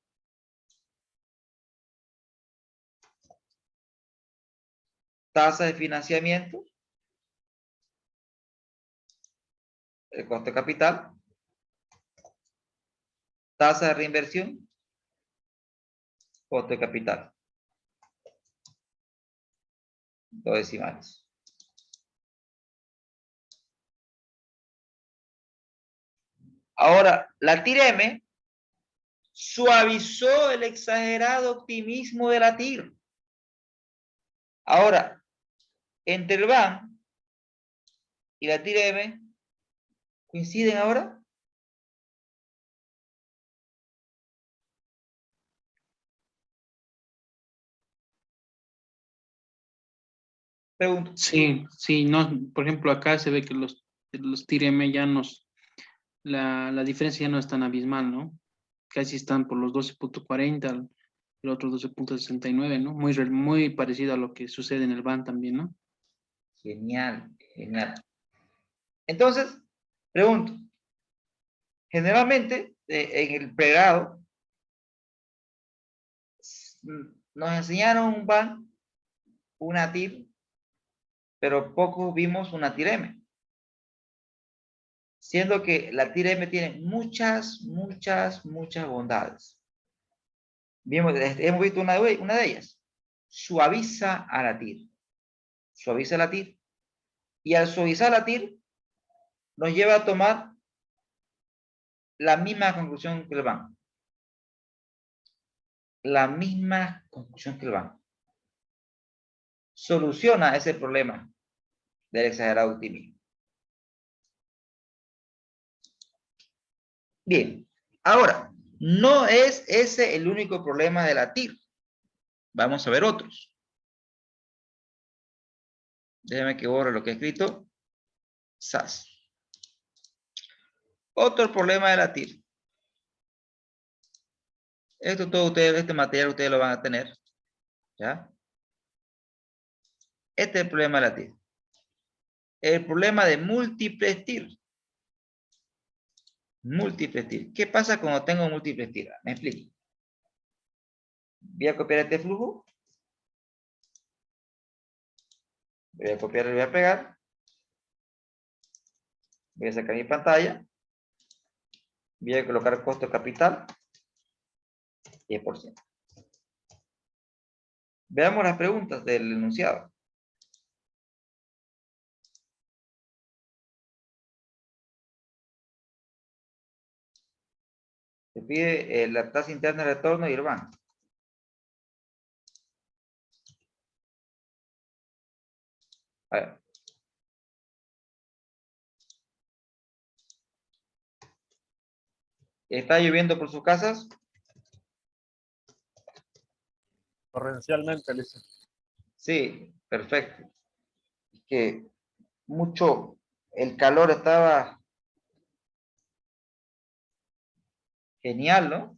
Tasa de financiamiento. El costo de capital. Tasa de reinversión. Costo de capital. Dos decimales. Ahora, la TIR M suavizó el exagerado optimismo de la TIR. Ahora, entre el BAN y la TIR M, ¿coinciden ahora? Pregunto. Sí, sí, no, por ejemplo, acá se ve que los TIR-M ya la diferencia ya no es tan abismal, ¿no? Casi están por los 12,40, el otro 12,69, ¿no? Muy parecido a lo que sucede en el BAN también, ¿no? Genial, genial. Entonces, pregunto. Generalmente, en el pregrado, nos enseñaron un BAN, una TIR, pero poco vimos una TIR M. Siendo que la TIR M tiene muchas bondades. Hemos visto una de ellas. Suaviza a la TIR. Suaviza la TIR. Y al suavizar la TIR, nos lleva a tomar la misma conclusión que el BAN. La misma conclusión que el BAN. Soluciona ese problema del exagerado optimismo. Bien, ahora, no es ese el único problema de la TIR. Vamos a ver otros. Déjame que borre lo que he escrito. SAS. Otro problema de la TIR. Esto todo ustedes, este material ustedes lo van a tener. ¿Ya? Este es el problema de la TIR. El problema de múltiples TIR. Múltiples TIR. ¿Qué pasa cuando tengo múltiples TIR? Me explico. Voy a copiar este flujo. Voy a copiar y voy a pegar. Voy a sacar mi pantalla. Voy a colocar costo de capital. 10%. Veamos las preguntas del enunciado. Se pide la tasa interna de retorno y el banco. A ver. ¿Está lloviendo por sus casas? Torrencialmente, Lisa. Sí, perfecto. Es que mucho, el calor estaba genial, ¿no?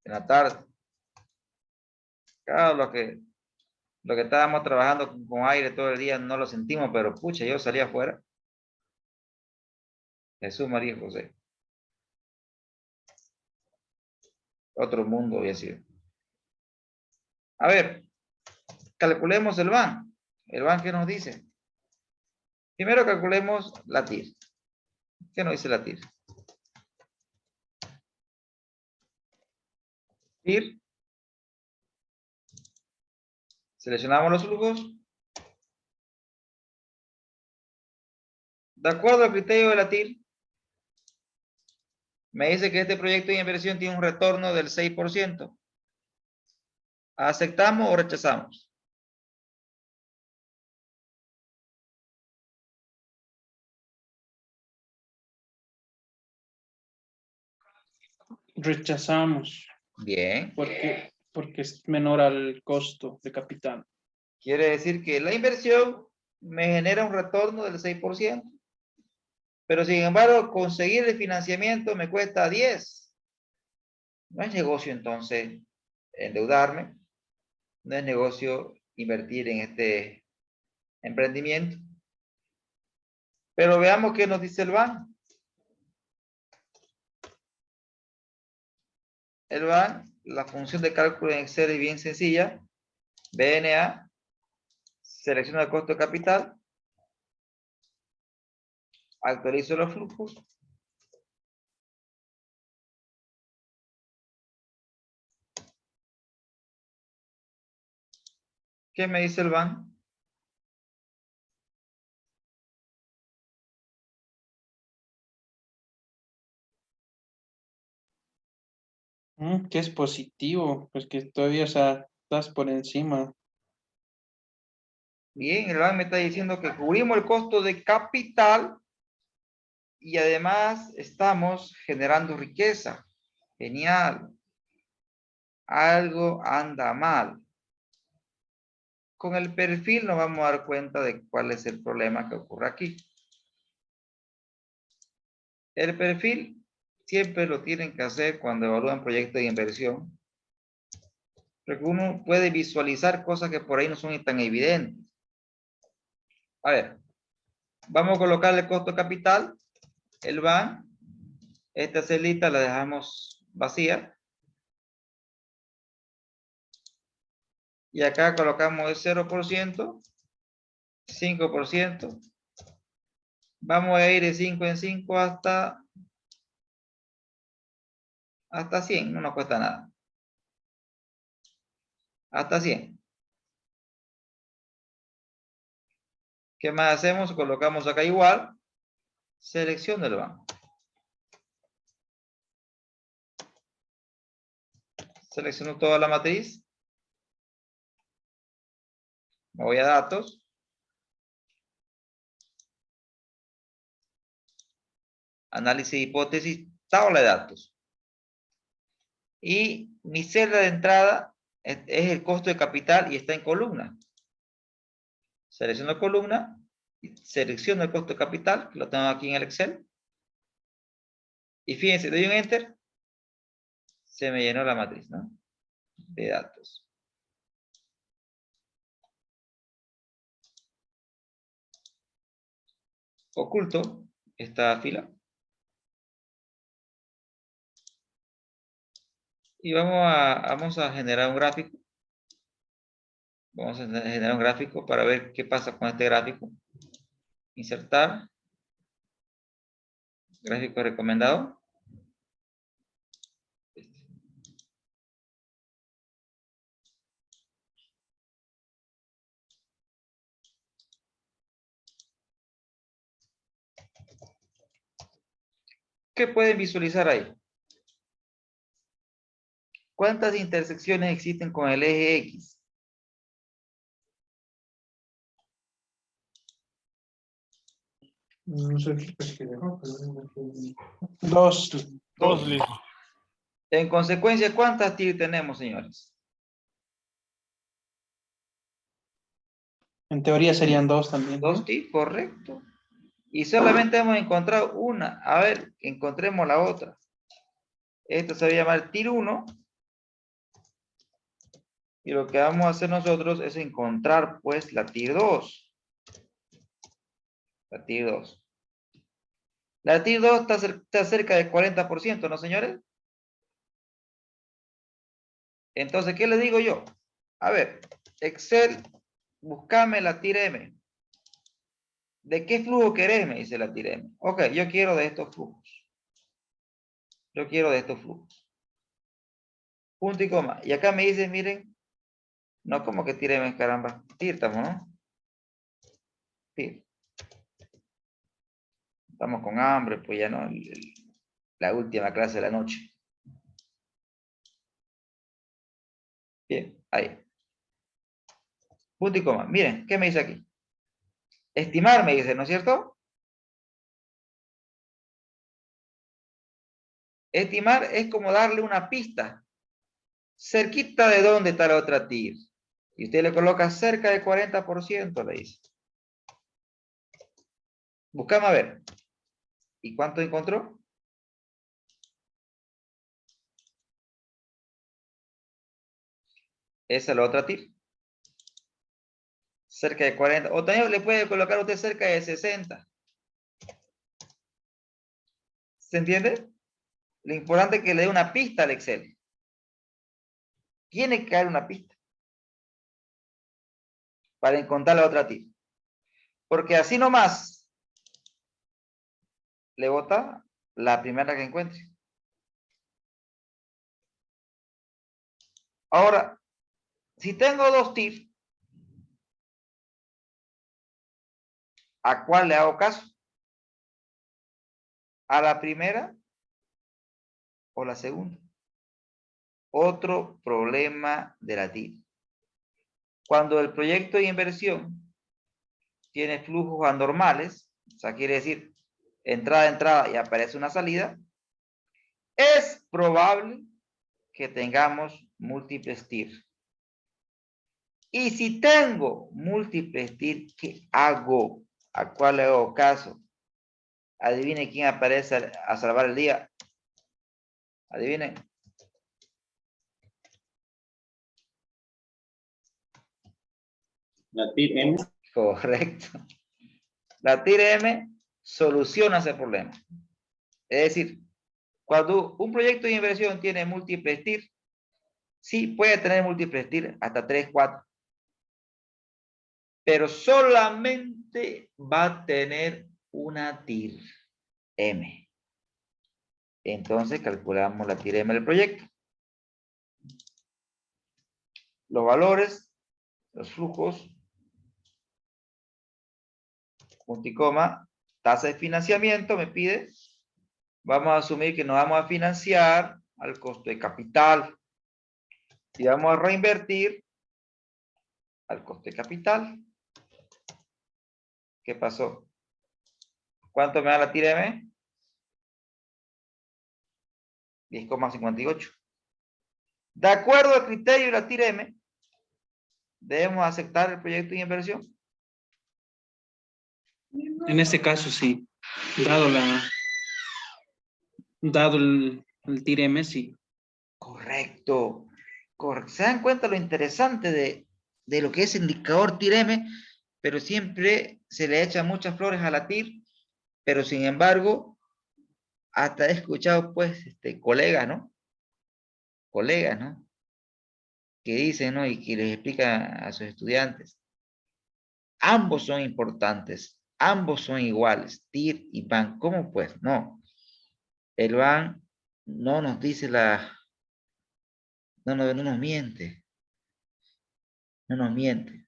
En la tarde. Claro, lo que estábamos trabajando con aire todo el día no lo sentimos, pero pucha, yo salí afuera. Jesús, María y José. Otro mundo había sido. A ver, calculemos el BAN. ¿El BAN qué nos dice? Primero calculemos la TIR. ¿Qué nos dice la TIR? TIR. Seleccionamos los flujos. De acuerdo al criterio de la TIR, me dice que este proyecto de inversión tiene un retorno del 6%. ¿Aceptamos o rechazamos? Rechazamos Bien. porque es menor al costo de capital. Quiere decir que la inversión me genera un retorno del 6%. Pero sin embargo, conseguir el financiamiento me cuesta 10. No es negocio entonces endeudarme. No es negocio invertir en este emprendimiento. Pero veamos qué nos dice el BAN. El BAN, la función de cálculo en Excel es bien sencilla. BNA, selecciono el costo de capital, actualizo los flujos, ¿qué me dice el BAN? Que es positivo, pues que todavía, o sea, estás por encima. Bien, el BAN me está diciendo que cubrimos el costo de capital y además estamos generando riqueza. Genial. Algo anda mal. Con el perfil nos vamos a dar cuenta de cuál es el problema que ocurre aquí. El perfil siempre lo tienen que hacer cuando evalúan proyectos de inversión. Porque uno puede visualizar cosas que por ahí no son tan evidentes. A ver, vamos a colocar el costo capital, el BAN. Esta celita la dejamos vacía. Y acá colocamos el 0%, 5%. Vamos a ir de 5 en 5 hasta 100, no nos cuesta nada. Hasta 100. ¿Qué más hacemos? Colocamos acá igual. Selección del banco. Selecciono toda la matriz. Me voy a datos. Análisis de hipótesis, tabla de datos. Y mi celda de entrada es el costo de capital y está en columna. Selecciono columna. Y selecciono el costo de capital, que lo tengo aquí en el Excel. Y fíjense, doy un Enter. Se me llenó la matriz, ¿no? De datos. Oculto esta fila. Y vamos a generar un gráfico. Vamos a generar un gráfico para ver qué pasa con este gráfico. Insertar. Gráfico recomendado. ¿Qué pueden visualizar ahí? ¿Cuántas intersecciones existen con el eje X? No sé qué dos. Dos, listo. En consecuencia, ¿cuántas TIR tenemos, señores? En teoría serían dos también, Dos ¿no? TIR, correcto. Y solamente hemos encontrado una. A ver, encontremos la otra. Esto se va a llamar TIR 1. Y lo que vamos a hacer nosotros es encontrar, pues, la TIR 2. La TIR 2. La TIR 2 está cerca del 40%, ¿no, señores? Entonces, ¿qué le digo yo? A ver, Excel, búscame la TIR M. ¿De qué flujo querés? Me dice la TIR M. Ok, yo quiero de estos flujos. Yo quiero de estos flujos. Punto y coma. Y acá me dice, miren, no como que TIR M, caramba. TIR estamos, ¿no? TIR. Estamos con hambre, pues ya no. La última clase de la noche. Bien, ahí. Punto y coma. Miren, ¿qué me dice aquí? Estimar, me dice, ¿no es cierto? Estimar es como darle una pista. Cerquita de dónde está la otra TIR. Y usted le coloca cerca del 40%, le dice. Buscamos a ver. ¿Y cuánto encontró? Esa es la otra TIR. Cerca de 40. O también le puede colocar usted cerca de 60. ¿Se entiende? Lo importante es que le dé una pista al Excel. Tiene que dar una pista para encontrar la otra TIR. Porque así nomás le bota la primera que encuentre. Ahora, si tengo dos TIR, ¿a cuál le hago caso? ¿A la primera o la segunda? Otro problema de la TIR. Cuando el proyecto de inversión tiene flujos anormales, o sea, quiere decir entrada y aparece una salida, es probable que tengamos múltiples TIR. Y si tengo múltiples TIR, ¿qué hago? ¿A cuál le hago caso? Adivinen quién aparece a salvar el día. Adivinen. La TIR M. Correcto. La TIR M soluciona ese problema. Es decir, cuando un proyecto de inversión tiene múltiples TIR, sí puede tener múltiples TIR, hasta 3, 4. Pero solamente va a tener una TIR M. Entonces calculamos la TIR M del proyecto. Los valores, los flujos, punto y coma, tasa de financiamiento me pide. Vamos a asumir que nos vamos a financiar al costo de capital. Y vamos a reinvertir al costo de capital. ¿Qué pasó? ¿Cuánto me da la TIR M? 10,58. De acuerdo al criterio de la TIR M, debemos aceptar el proyecto de inversión. En este caso sí. Dado el TIR-M, sí. Correcto. ¿Se dan cuenta lo interesante de lo que es el indicador TIR-M? Pero siempre se le echan muchas flores a la TIR, pero sin embargo, hasta he escuchado, pues, colegas, ¿no? colegas, ¿no? Que dicen, ¿no? Y que les explican a sus estudiantes. Ambos son importantes, ambos son iguales, TIR y BAN. ¿Cómo pues? No. El BAN no nos dice no nos miente. No nos miente.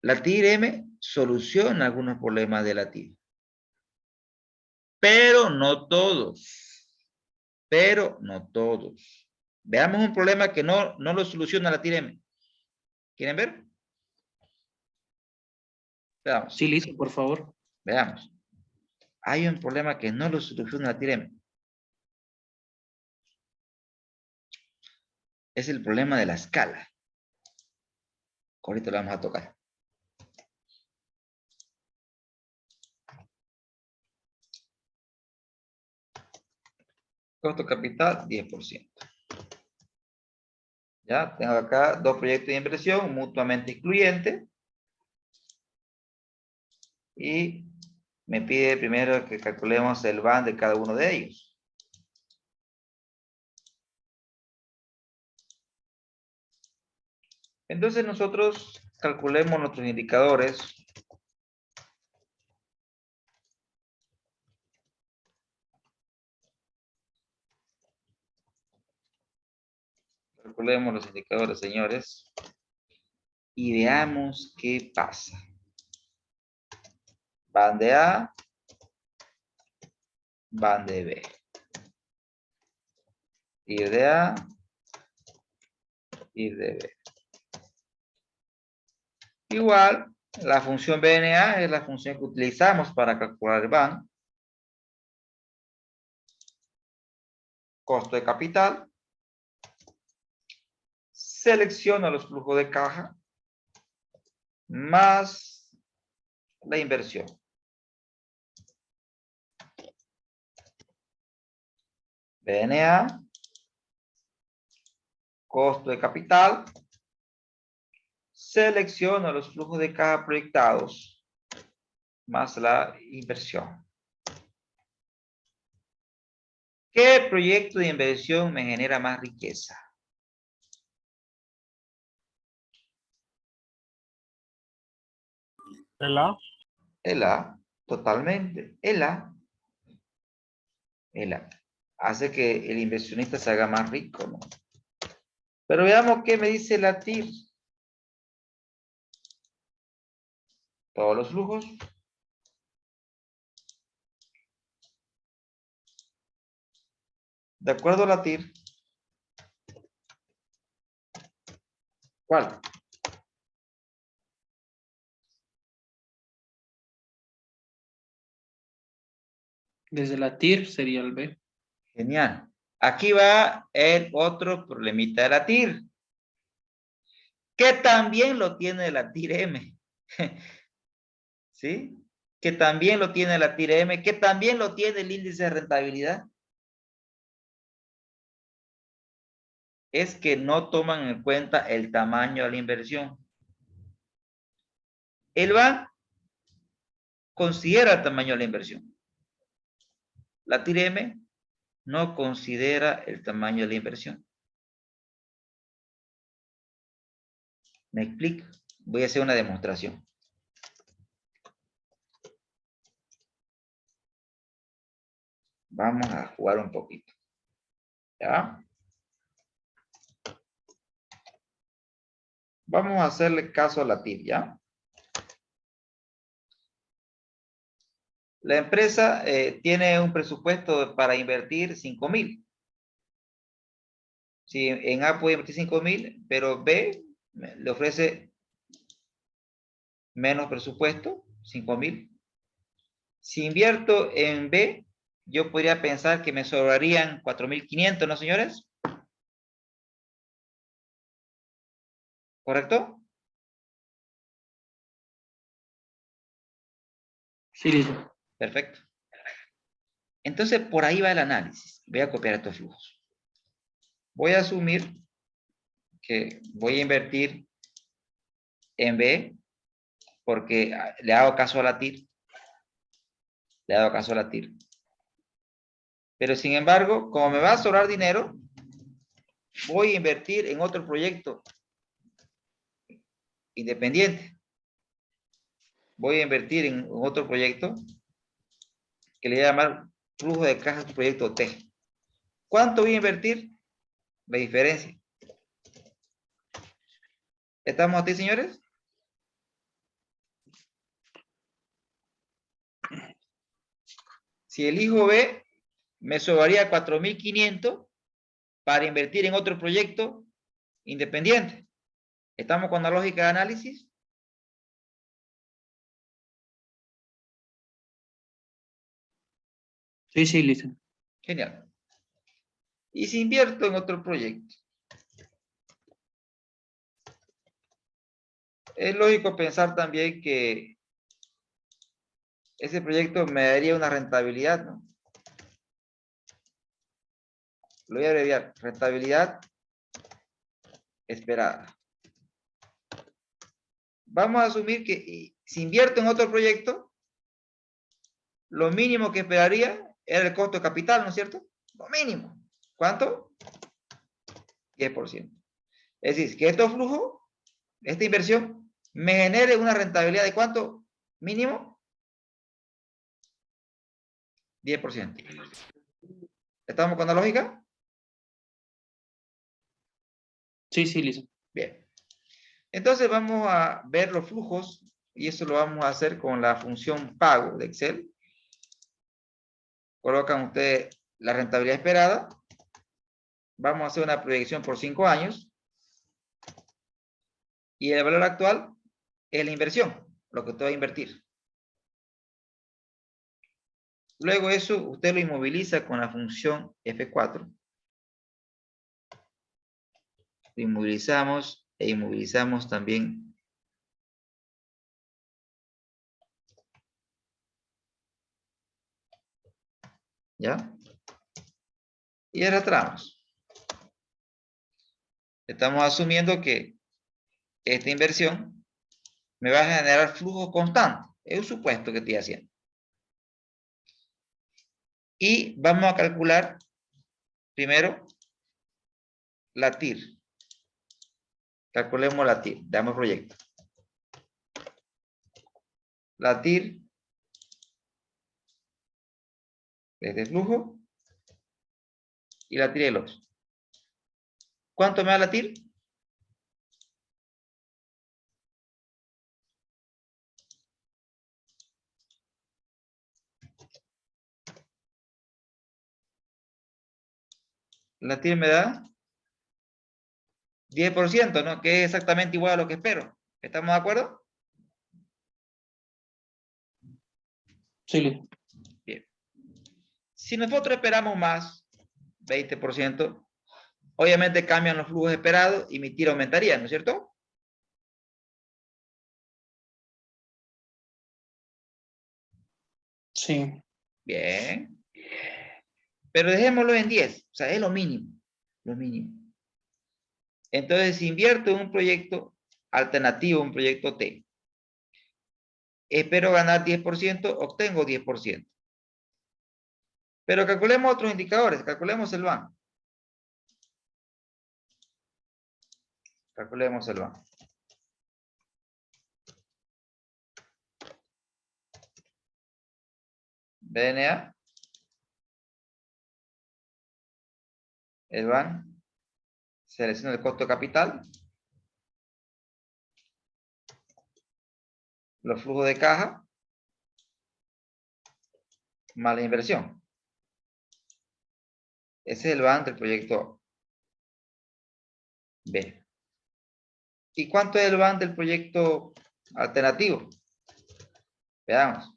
La TIR-M soluciona algunos problemas de la TIR. Pero no todos. Pero no todos. Veamos un problema que no lo soluciona la TIR-M. ¿Quieren ver? Veamos. Sí, listo, por favor. Veamos. Hay un problema que no lo soluciona la TIR-M. Es el problema de la escala. Ahorita lo vamos a tocar. Costo capital, 10%. Ya, tengo acá dos proyectos de inversión mutuamente excluyentes. Y me pide primero que calculemos el BAN de cada uno de ellos. Entonces nosotros calculemos nuestros indicadores. Calculemos los indicadores, señores. Y veamos qué pasa. BAN de A. BAN de B. Ir de A. Ir de B. Igual, la función BNA es la función que utilizamos para calcular el BAN. Costo de capital. Selecciona los flujos de caja más la inversión. BNA, costo de capital, selecciona los flujos de caja proyectados más la inversión. ¿Qué proyecto de inversión me genera más riqueza? El A. El A, totalmente. El A hace que el inversionista se haga más rico, ¿no? Pero veamos qué me dice la TIR. Todos los flujos. De acuerdo a la TIR. ¿Cuál? Desde la TIR sería el B. Genial. Aquí va el otro problemita de la TIR. Que también lo tiene la TIR-M. ¿Sí? Que también lo tiene la TIR-M, que también lo tiene el índice de rentabilidad. Es que no toman en cuenta el tamaño de la inversión. El BAN considera el tamaño de la inversión. La TIR-M no considera el tamaño de la inversión. ¿Me explico? Voy a hacer una demostración. Vamos a jugar un poquito. ¿Ya? Vamos a hacerle caso a la TIR, ¿ya? La empresa tiene un presupuesto para invertir 5,000. Si en A puede invertir 5,000, pero B le ofrece menos presupuesto, 5,000. Si invierto en B, yo podría pensar que me sobrarían 4,500, ¿no, señores? ¿Correcto? Sí, listo. Perfecto. Entonces, por ahí va el análisis. Voy a copiar estos flujos. Voy a asumir que voy a invertir en B porque le hago caso a la TIR. Le hago caso a la TIR. Pero sin embargo, como me va a sobrar dinero, voy a invertir en otro proyecto independiente. Voy a invertir en otro proyecto que le voy a llamar flujo de caja proyecto T. ¿Cuánto voy a invertir? La diferencia. ¿Estamos aquí, señores? Si elijo B, me sobraría 4.500 para invertir en otro proyecto independiente. ¿Estamos con la lógica de análisis? Sí, sí, listo. Genial. Y si invierto en otro proyecto, es lógico pensar también que ese proyecto me daría una rentabilidad, ¿no? Lo voy a abreviar. Rentabilidad esperada. Vamos a asumir que si invierto en otro proyecto, lo mínimo que esperaría era el costo de capital, ¿no es cierto? Lo mínimo. ¿Cuánto? 10%. Es decir, que estos flujos, esta inversión, me genere una rentabilidad de ¿cuánto? Mínimo 10%. ¿Estamos con la lógica? Sí, sí, listo. Bien. Entonces vamos a ver los flujos y eso lo vamos a hacer con la función pago de Excel. Colocan ustedes la rentabilidad esperada. Vamos a hacer una proyección por 5 años. Y el valor actual es la inversión, lo que usted va a invertir. Luego eso usted lo inmoviliza con la función F4. Lo inmovilizamos e inmovilizamos también. ¿Ya? Y arrastramos. Estamos asumiendo que esta inversión me va a generar flujo constante. Es un supuesto que estoy haciendo. Y vamos a calcular primero la TIR. Calculemos la TIR. Damos proyecto. La TIR desde flujo y la TIR de los. ¿Cuánto me da la TIR? La TIR me da 10%, ¿no? Que es exactamente igual a lo que espero. ¿Estamos de acuerdo? Sí, listo. Bien. Si nosotros esperamos más, 20%, obviamente cambian los flujos esperados y mi TIR aumentaría, ¿no es cierto? Sí. Bien. Pero dejémoslo en 10, o sea, es lo mínimo. Lo mínimo. Entonces, si invierto en un proyecto alternativo, un proyecto T, espero ganar 10%, obtengo 10%. Pero calculemos otros indicadores, calculemos el VAN. Calculemos el VAN. DNA. El VAN. Selecciono el costo de capital. Los flujos de caja. Más la inversión. Ese es el VAN del proyecto B. ¿Y cuánto es el VAN del proyecto alternativo? Veamos.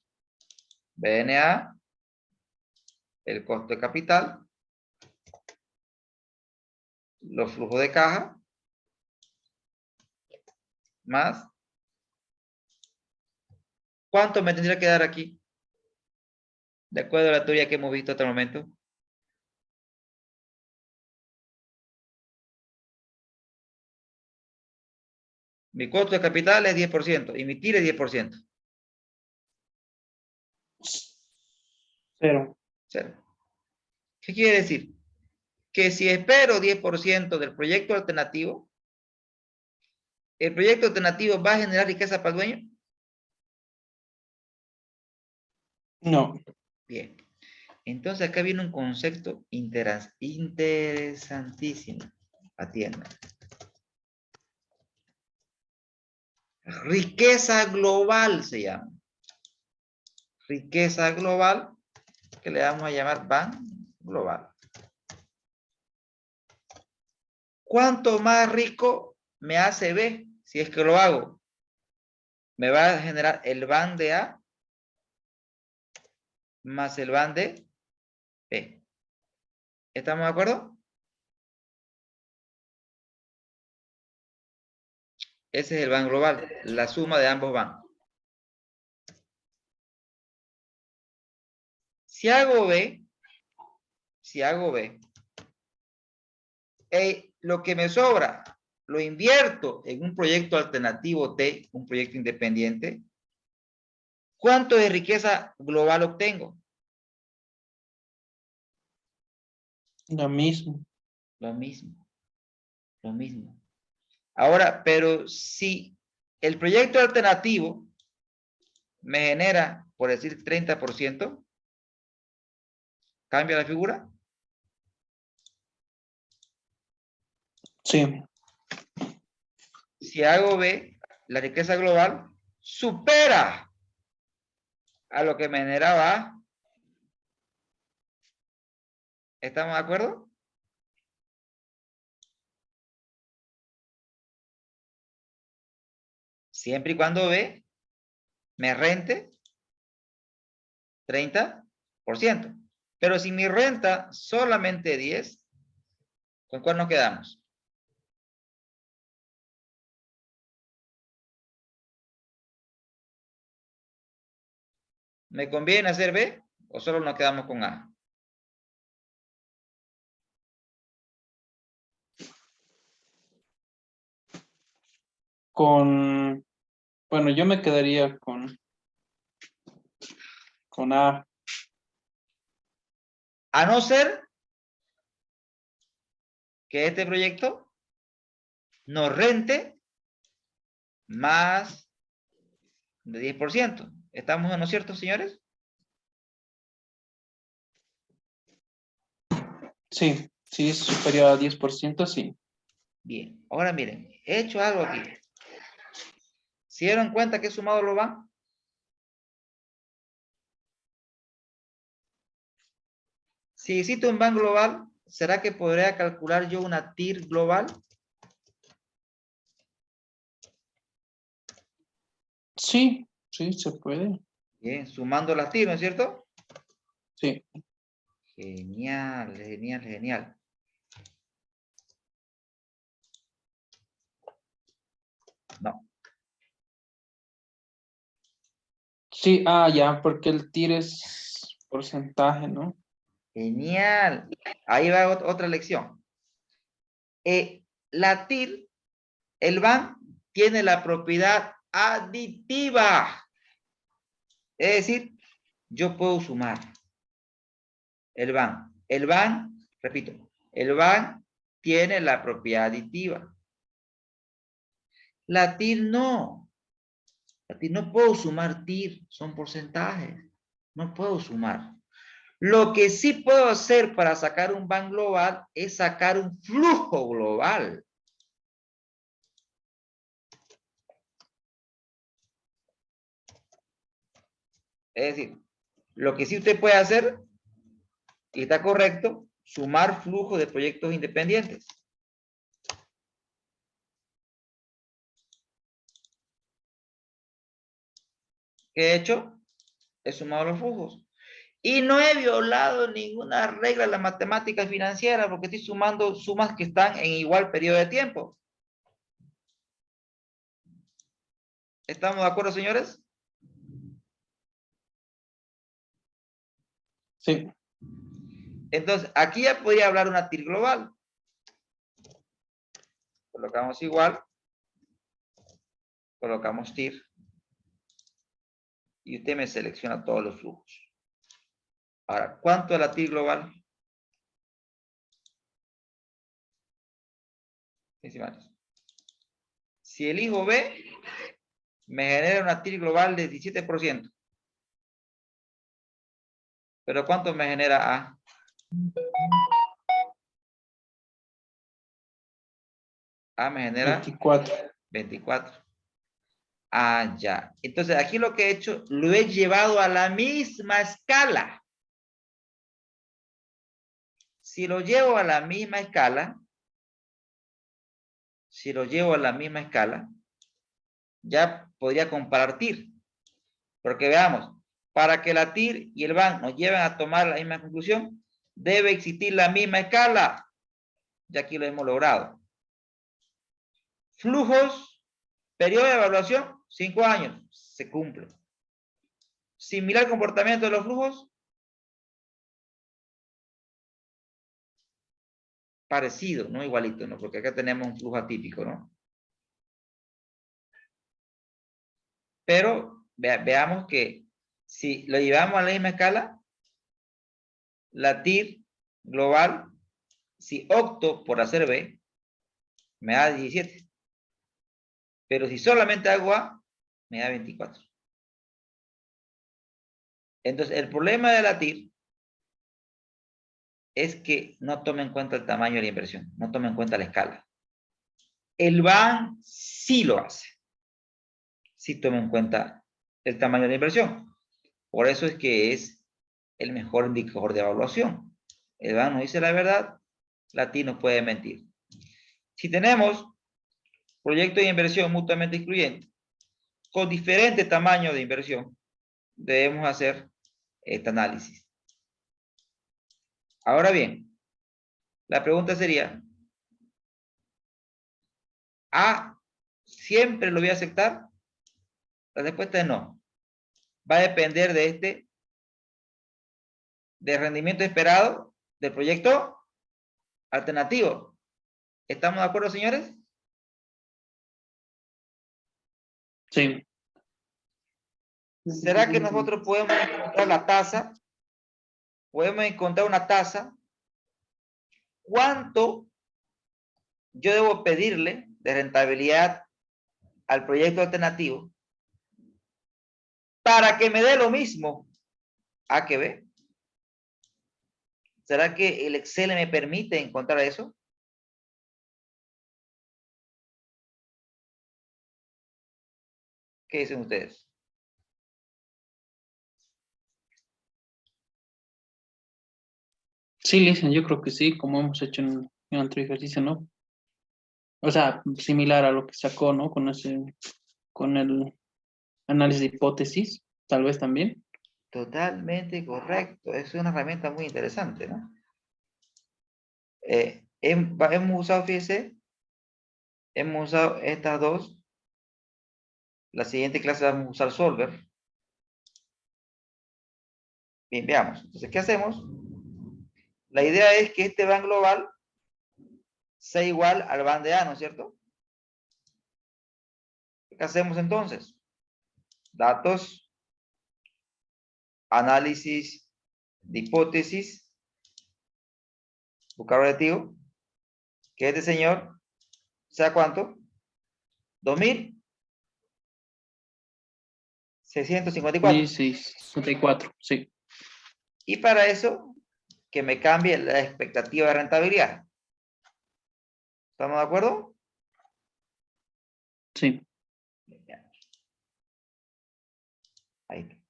BNA, el costo de capital, los flujos de caja, más. ¿Cuánto me tendría que dar aquí? De acuerdo a la teoría que hemos visto hasta el momento. Mi costo de capital es 10% y mi TIR es 10%. Cero. Cero. ¿Qué quiere decir? Que si espero 10% del proyecto alternativo, ¿el proyecto alternativo va a generar riqueza para el dueño? No. Bien. Entonces acá viene un concepto interesantísimo. Atiendan. Riqueza global se llama. Riqueza global, que le vamos a llamar BAN global. ¿Cuánto más rico me hace B si es que lo hago? Me va a generar el BAN de A más el BAN de B. ¿Estamos de acuerdo? Ese es el BAN global, la suma de ambos BAN. Si hago B, lo que me sobra lo invierto en un proyecto alternativo T, un proyecto independiente, ¿cuánto de riqueza global obtengo? Lo mismo. Lo mismo, lo mismo. Ahora, pero si el proyecto alternativo me genera, por decir, 30%, ¿cambia la figura? Sí. Si hago B, la riqueza global supera a lo que me generaba A. ¿Estamos de acuerdo? Siempre y cuando B me rente 30%. Pero si mi renta solamente 10, ¿con cuál nos quedamos? ¿Me conviene hacer B o solo nos quedamos con A? Bueno, yo me quedaría con A. A no ser que este proyecto nos rente más de 10%. ¿Estamos en lo cierto, señores? Sí, si es superior a 10%, sí. Bien, ahora miren, he hecho algo aquí. ¿Se dieron cuenta que he sumado los BAN? Si existe un BAN global, ¿será que podría calcular yo una TIR global? Sí, sí, se puede. Bien, sumando las TIR, ¿no es cierto? Sí. Genial, genial, genial. No, Sí, ya, porque el TIR es porcentaje, ¿no? genial. Ahí va otra lección. La TIR, el BAN, tiene la propiedad aditiva. Es decir, yo puedo sumar el BAN. El BAN, repito, el BAN tiene la propiedad aditiva. La TIR no. La TIR no puedo sumar TIR, son porcentajes. No puedo sumar. Lo que sí puedo hacer para sacar un BAN global es sacar un flujo global. Es decir, lo que sí usted puede hacer, y está correcto, sumar flujo de proyectos independientes. ¿Qué he hecho? He sumado los flujos. Y no he violado ninguna regla de la matemática financiera porque estoy sumando sumas que están en igual periodo de tiempo. ¿Estamos de acuerdo, señores? Sí. Entonces, aquí ya podría hablar una TIR global. Colocamos igual. Colocamos TIR. Y usted me selecciona todos los flujos. Ahora, ¿cuánto es la TIR global? decimales. Si elijo B, me genera una TIR global de 17%. ¿Pero cuánto me genera A? A me genera 24. 24. Ah, ya. Entonces, aquí lo que he hecho, lo he llevado a la misma escala. Si lo llevo a la misma escala, ya podría comparar TIR. Porque veamos, para que la TIR y el BAN nos lleven a tomar la misma conclusión, debe existir la misma escala. Ya aquí lo hemos logrado. Flujos, periodo de evaluación, 5 años. Se cumple. Similar comportamiento de los flujos. Parecido, no igualito, ¿no? Porque acá tenemos un flujo atípico, ¿no? Pero veamos que si lo llevamos a la misma escala, la TIR global, si opto por hacer B, me da 17. Pero si solamente hago A, me da 24. Entonces, el problema de la TIR es que no toma en cuenta el tamaño de la inversión, no toma en cuenta la escala. El BAN sí lo hace. Sí toma en cuenta el tamaño de la inversión. Por eso es que es el mejor indicador de evaluación. El BAN nos dice la verdad, la TIR nos puede mentir. Si tenemos proyectos de inversión mutuamente excluyentes con diferente tamaño de inversión, debemos hacer este análisis. Ahora bien, la pregunta sería, ¿A siempre lo voy a aceptar? La respuesta es no. Va a depender de del rendimiento esperado del proyecto alternativo. ¿Estamos de acuerdo, señores? Sí. ¿Será que nosotros podemos encontrar la tasa? Podemos encontrar una tasa. ¿Cuánto yo debo pedirle de rentabilidad al proyecto alternativo para que me dé lo mismo A que B? ¿Será que el Excel me permite encontrar eso? ¿Qué dicen ustedes? Sí, Lisa, yo creo que sí, como hemos hecho en otro ejercicio, ¿no? O sea, similar a lo que sacó, ¿no? Con el análisis de hipótesis, tal vez también. Totalmente correcto. Es una herramienta muy interesante, ¿no? Hemos usado, fíjense, hemos usado estas dos. La siguiente clase vamos a usar Solver. Bien, veamos. Entonces, ¿qué hacemos? La idea es que este BAN global sea igual al BAN de A, ¿no es cierto? ¿Qué hacemos entonces? Datos, análisis de hipótesis, buscar objetivo, que este señor sea ¿cuánto? 2654. 1654, sí. Y para eso, que me cambie la expectativa de rentabilidad. ¿Estamos de acuerdo? Sí. Ahí,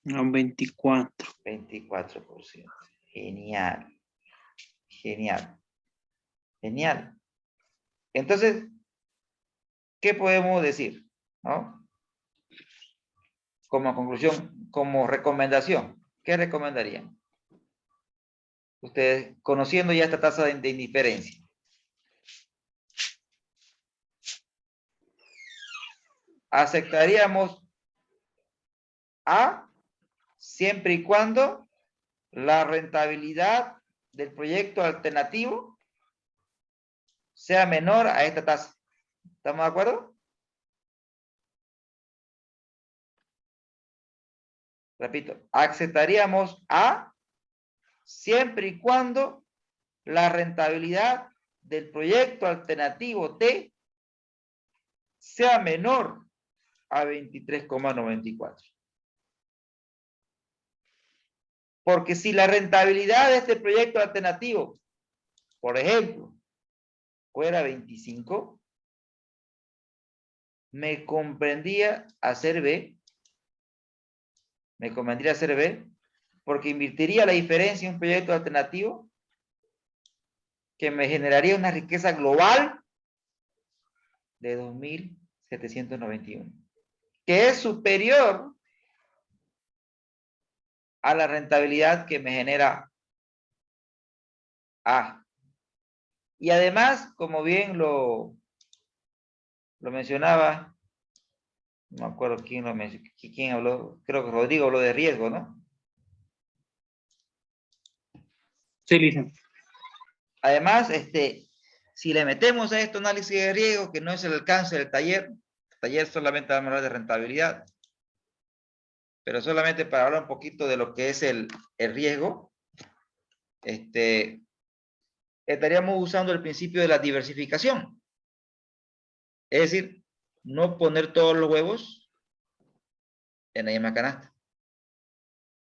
A 24. 24%. Genial. Genial. Genial. Entonces, ¿qué podemos decir? ¿No? Como conclusión, como recomendación, ¿qué recomendarían? Ustedes, conociendo ya esta tasa de indiferencia. ¿Aceptaríamos A siempre y cuando la rentabilidad del proyecto alternativo sea menor a esta tasa? ¿Estamos de acuerdo? Repito, aceptaríamos A siempre y cuando la rentabilidad del proyecto alternativo T sea menor a 23,94. Porque si la rentabilidad de este proyecto alternativo, por ejemplo, fuera 25, me convendría hacer B, porque invertiría la diferencia en un proyecto alternativo que me generaría una riqueza global de 2.791, que es superior a la rentabilidad que me genera A. Y además, como bien lo mencionaba, no me acuerdo quién habló, creo que Rodrigo habló de riesgo, ¿no? Sí, licenciado. Además, si le metemos a esto análisis de riesgo, que no es el alcance del taller, el taller solamente va a hablar de rentabilidad, pero solamente para hablar un poquito de lo que es el riesgo, estaríamos usando el principio de la diversificación. Es decir, no poner todos los huevos en la misma canasta.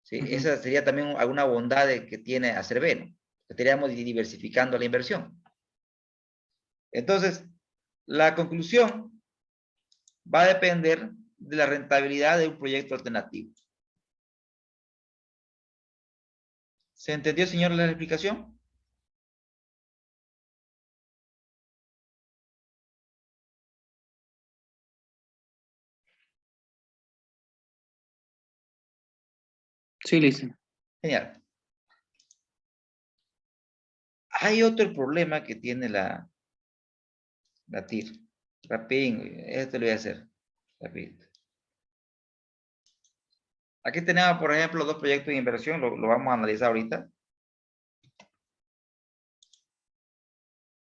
¿Sí? Esa sería también alguna bondad que tiene Acervé, ¿no? Estaríamos diversificando la inversión. Entonces, la conclusión va a depender de la rentabilidad de un proyecto alternativo. ¿Se entendió, señor, la explicación? Sí, licenciado. Genial. Hay otro problema que tiene la TIR. Rapidín, esto lo voy a hacer. Rapidito. Aquí tenemos, por ejemplo, dos proyectos de inversión, lo vamos a analizar ahorita.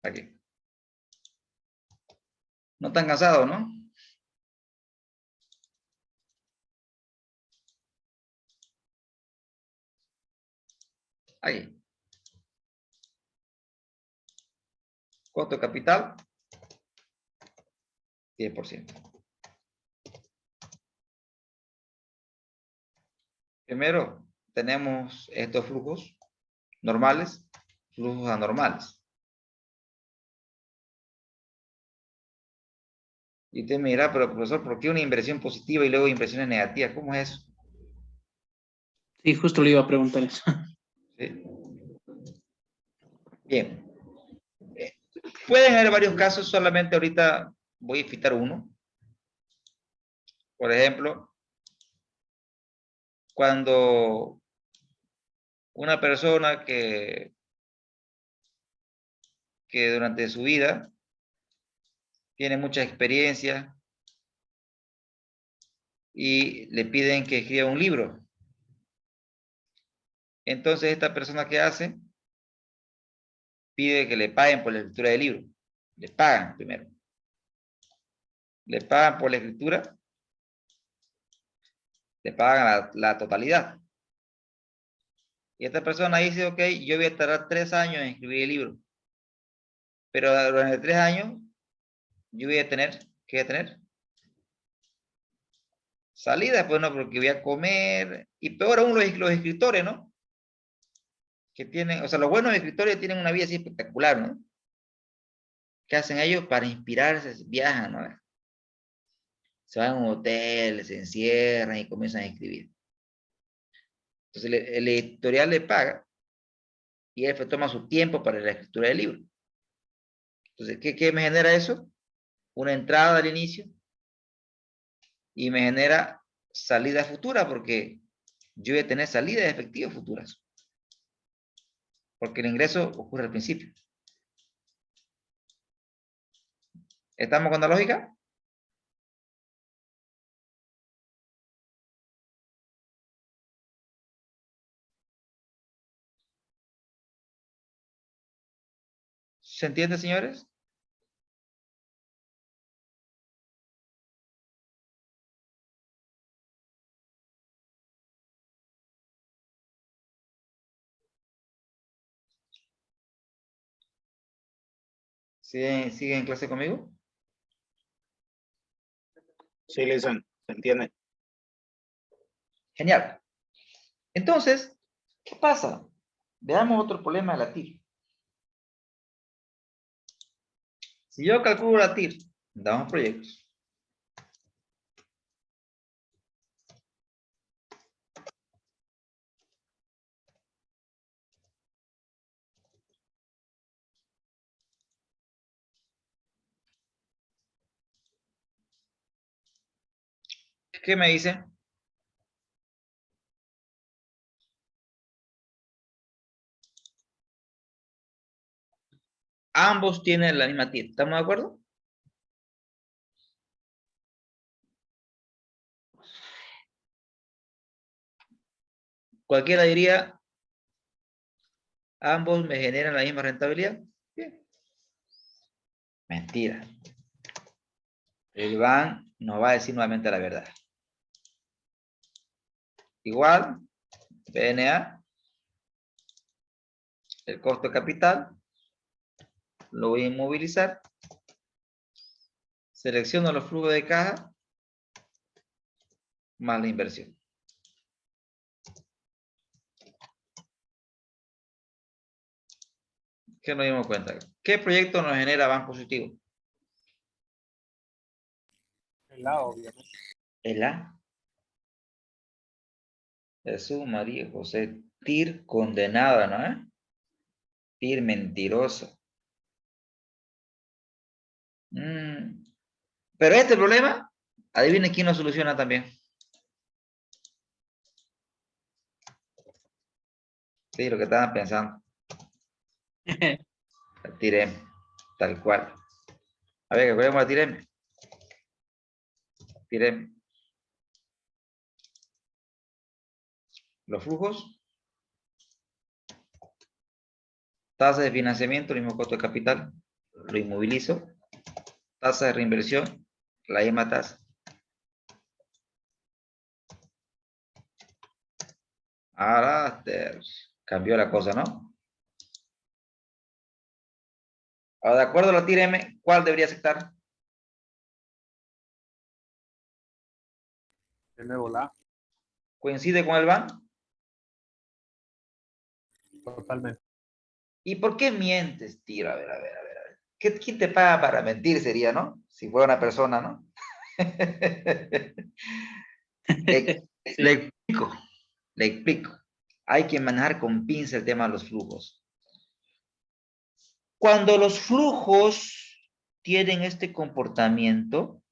Aquí. No tan cansado, ¿no? Ahí. Costo de capital, 10%. Primero, tenemos estos flujos normales, flujos anormales. Y usted me dirá, pero profesor, ¿por qué una inversión positiva y luego inversiones negativas? ¿Cómo es eso? Sí, justo le iba a preguntar eso. ¿Sí? Bien. Pueden haber varios casos, solamente ahorita voy a citar uno. Por ejemplo, cuando una persona que durante su vida tiene mucha experiencia y le piden que escriba un libro. Entonces, esta persona que hace, pide que le paguen por la escritura del libro. Le pagan primero. Le pagan por la escritura, le pagan la totalidad. Y esta persona dice, ok, yo voy a tardar 3 años en escribir el libro. Pero durante 3 años, yo voy a tener, ¿qué voy a tener? Salida, pues no, porque voy a comer. Y peor aún los escritores, ¿no? Que tienen, o sea, los buenos escritores tienen una vida así espectacular, ¿no? ¿Qué hacen ellos para inspirarse? Viajan, ¿no? Se van a un hotel, se encierran y comienzan a escribir. Entonces el editorial le paga y él toma su tiempo para la escritura del libro. Entonces, ¿qué me genera eso? Una entrada al inicio y me genera salida futura porque yo voy a tener salidas efectivas futuras. Porque el ingreso ocurre al principio. ¿Estamos con la lógica? ¿Se entiende, señores? ¿Siguen en clase conmigo? Sí, listen, ¿se entiende? Genial. Entonces, ¿qué pasa? Veamos otro problema de la TIR. Si yo calculo la TIR, damos proyectos. ¿Qué me dice? Ambos tienen la misma TIR. ¿Estamos de acuerdo? Cualquiera diría, ambos me generan la misma rentabilidad. Bien. Mentira. El BAN nos va a decir nuevamente la verdad. Igual, PNA, el costo de capital, lo voy a inmovilizar, selecciono los flujos de caja, más la inversión. ¿Qué nos dimos cuenta? ¿Qué proyecto nos genera BAN positivo? El A, obviamente. El A. Jesús, María, José, TIR condenada, ¿no? TIR mentirosa. Pero este problema, adivinen quién lo soluciona también. Sí, lo que estaban pensando. La TIR M, tal cual. A ver, que ponemos la TIR M. TIR M. Los flujos. Tasa de financiamiento, el mismo costo de capital. Lo inmovilizo. Tasa de reinversión, la misma tasa. Ahora cambió la cosa, ¿no? Ahora, de acuerdo a la TIR M, ¿cuál debería aceptar? De nuevo la A. ¿Coincide con el BAN? Totalmente. ¿Y por qué mientes, tío? A ver, a ver, a ver. A ver. ¿Quién te paga para mentir sería, no? Si fuera una persona, ¿no? Le Sí. explico, le explico. Hay que manejar con pinza el tema de los flujos. Cuando los flujos tienen este comportamiento,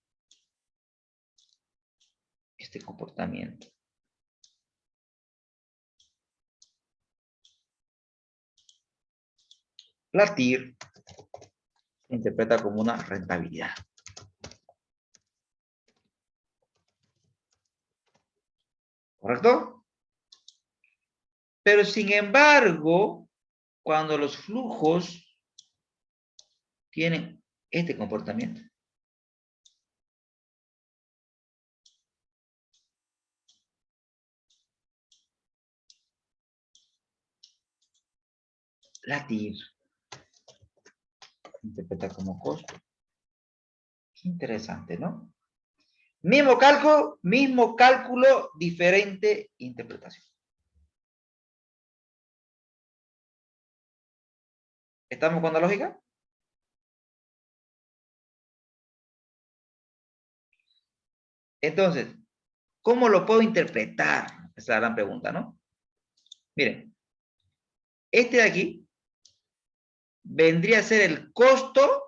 la TIR se interpreta como una rentabilidad. ¿Correcto? Pero sin embargo, cuando los flujos tienen este comportamiento, la TIR se interpreta como costo. Qué interesante, ¿no? Mismo cálculo, diferente interpretación. ¿Estamos con la lógica? Entonces, ¿cómo lo puedo interpretar? Esa es la gran pregunta, ¿no? Miren, este de aquí vendría a ser el costo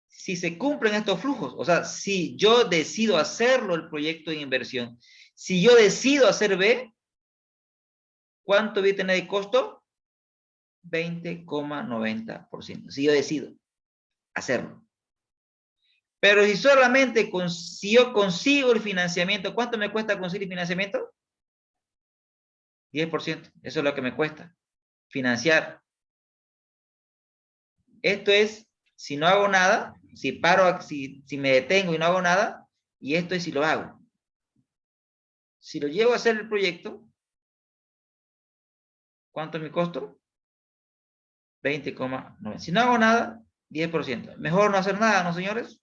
si se cumplen estos flujos. O sea, si yo decido hacerlo el proyecto de inversión, si yo decido hacer B, ¿cuánto voy a tener de costo? 20,90%. Si yo decido hacerlo. Pero si solamente si yo consigo el financiamiento, ¿cuánto me cuesta conseguir el financiamiento? 10%. Eso es lo que me cuesta. Financiar. Esto es si no hago nada, si paro, si me detengo y no hago nada, y esto es si lo hago. Si lo llevo a hacer el proyecto, ¿cuánto es mi costo? 20,9. Si no hago nada, 10%. Mejor no hacer nada, ¿no, señores?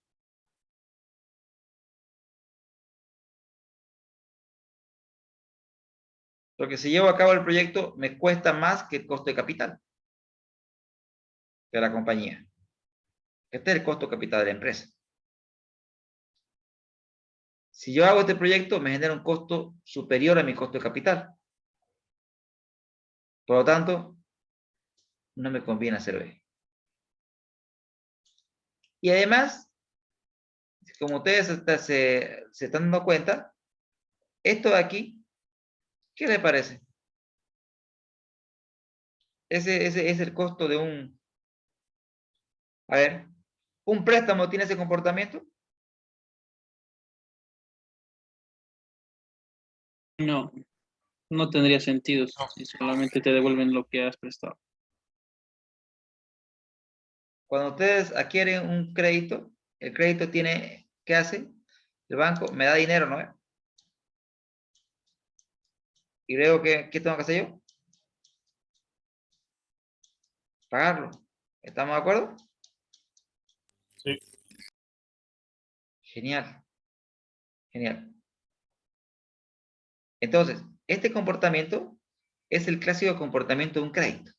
Porque si llevo a cabo el proyecto, me cuesta más que el costo de capital de la compañía. Este es el costo de capital de la empresa. Si yo hago este proyecto, me genera un costo superior a mi costo de capital. Por lo tanto, no me conviene hacer B. Y además, como ustedes se están dando cuenta, esto de aquí, ¿qué les parece? Ese es el costo de un... A ver, ¿un préstamo tiene ese comportamiento? No, no tendría sentido si solamente te devuelven lo que has prestado. Cuando ustedes adquieren un crédito, el crédito tiene, ¿qué hace? El banco me da dinero, ¿no? Y luego, ¿qué tengo que hacer yo? Pagarlo. ¿Estamos de acuerdo? Sí. Genial. Genial. Entonces, este comportamiento es el clásico comportamiento de un crédito.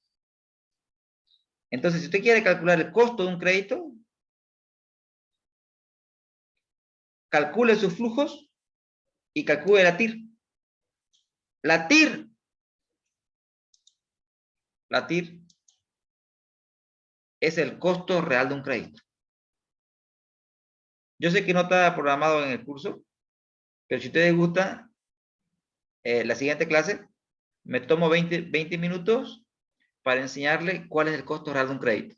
Entonces, si usted quiere calcular el costo de un crédito, calcule sus flujos y calcule la TIR. La TIR es el costo real de un crédito. Yo sé que no está programado en el curso, pero si ustedes gustan, la siguiente clase, me tomo 20 minutos para enseñarle cuál es el costo real de un crédito.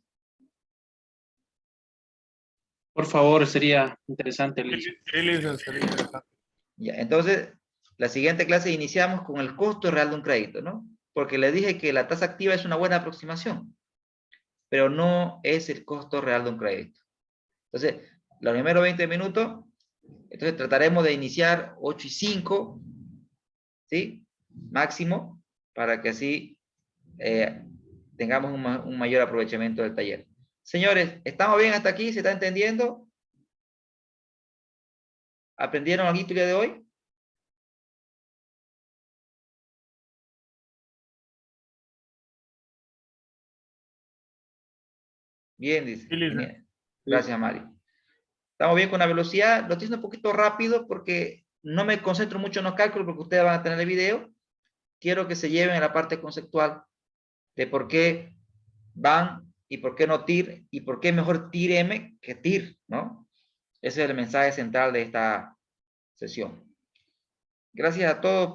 Por favor, sería interesante, Liz. Sí, licenciado, sería interesante. Ya, entonces, la siguiente clase iniciamos con el costo real de un crédito, ¿no? Porque les dije que la tasa activa es una buena aproximación, pero no es el costo real de un crédito. Entonces, los primeros 20 minutos, entonces trataremos de iniciar 8:05, ¿sí? Máximo, para que así tengamos un mayor aprovechamiento del taller. Señores, ¿estamos bien hasta aquí? ¿Se está entendiendo? ¿Aprendieron algo el día de hoy? Bien, dice. Sí, licenciado. Genial. Gracias, Mari. Estamos bien con la velocidad. Lo estoy haciendo un poquito rápido porque no me concentro mucho en los cálculos porque ustedes van a tener el video. Quiero que se lleven a la parte conceptual de por qué van y por qué no TIR y por qué mejor TIR M que TIR, ¿no? Ese es el mensaje central de esta sesión. Gracias a todos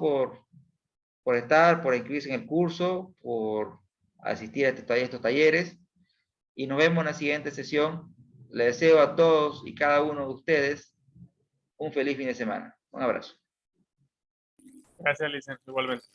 por estar, por inscribirse en el curso, por asistir a estos talleres y nos vemos en la siguiente sesión. Les deseo a todos y cada uno de ustedes un feliz fin de semana. Un abrazo. Gracias, licenciado, igualmente.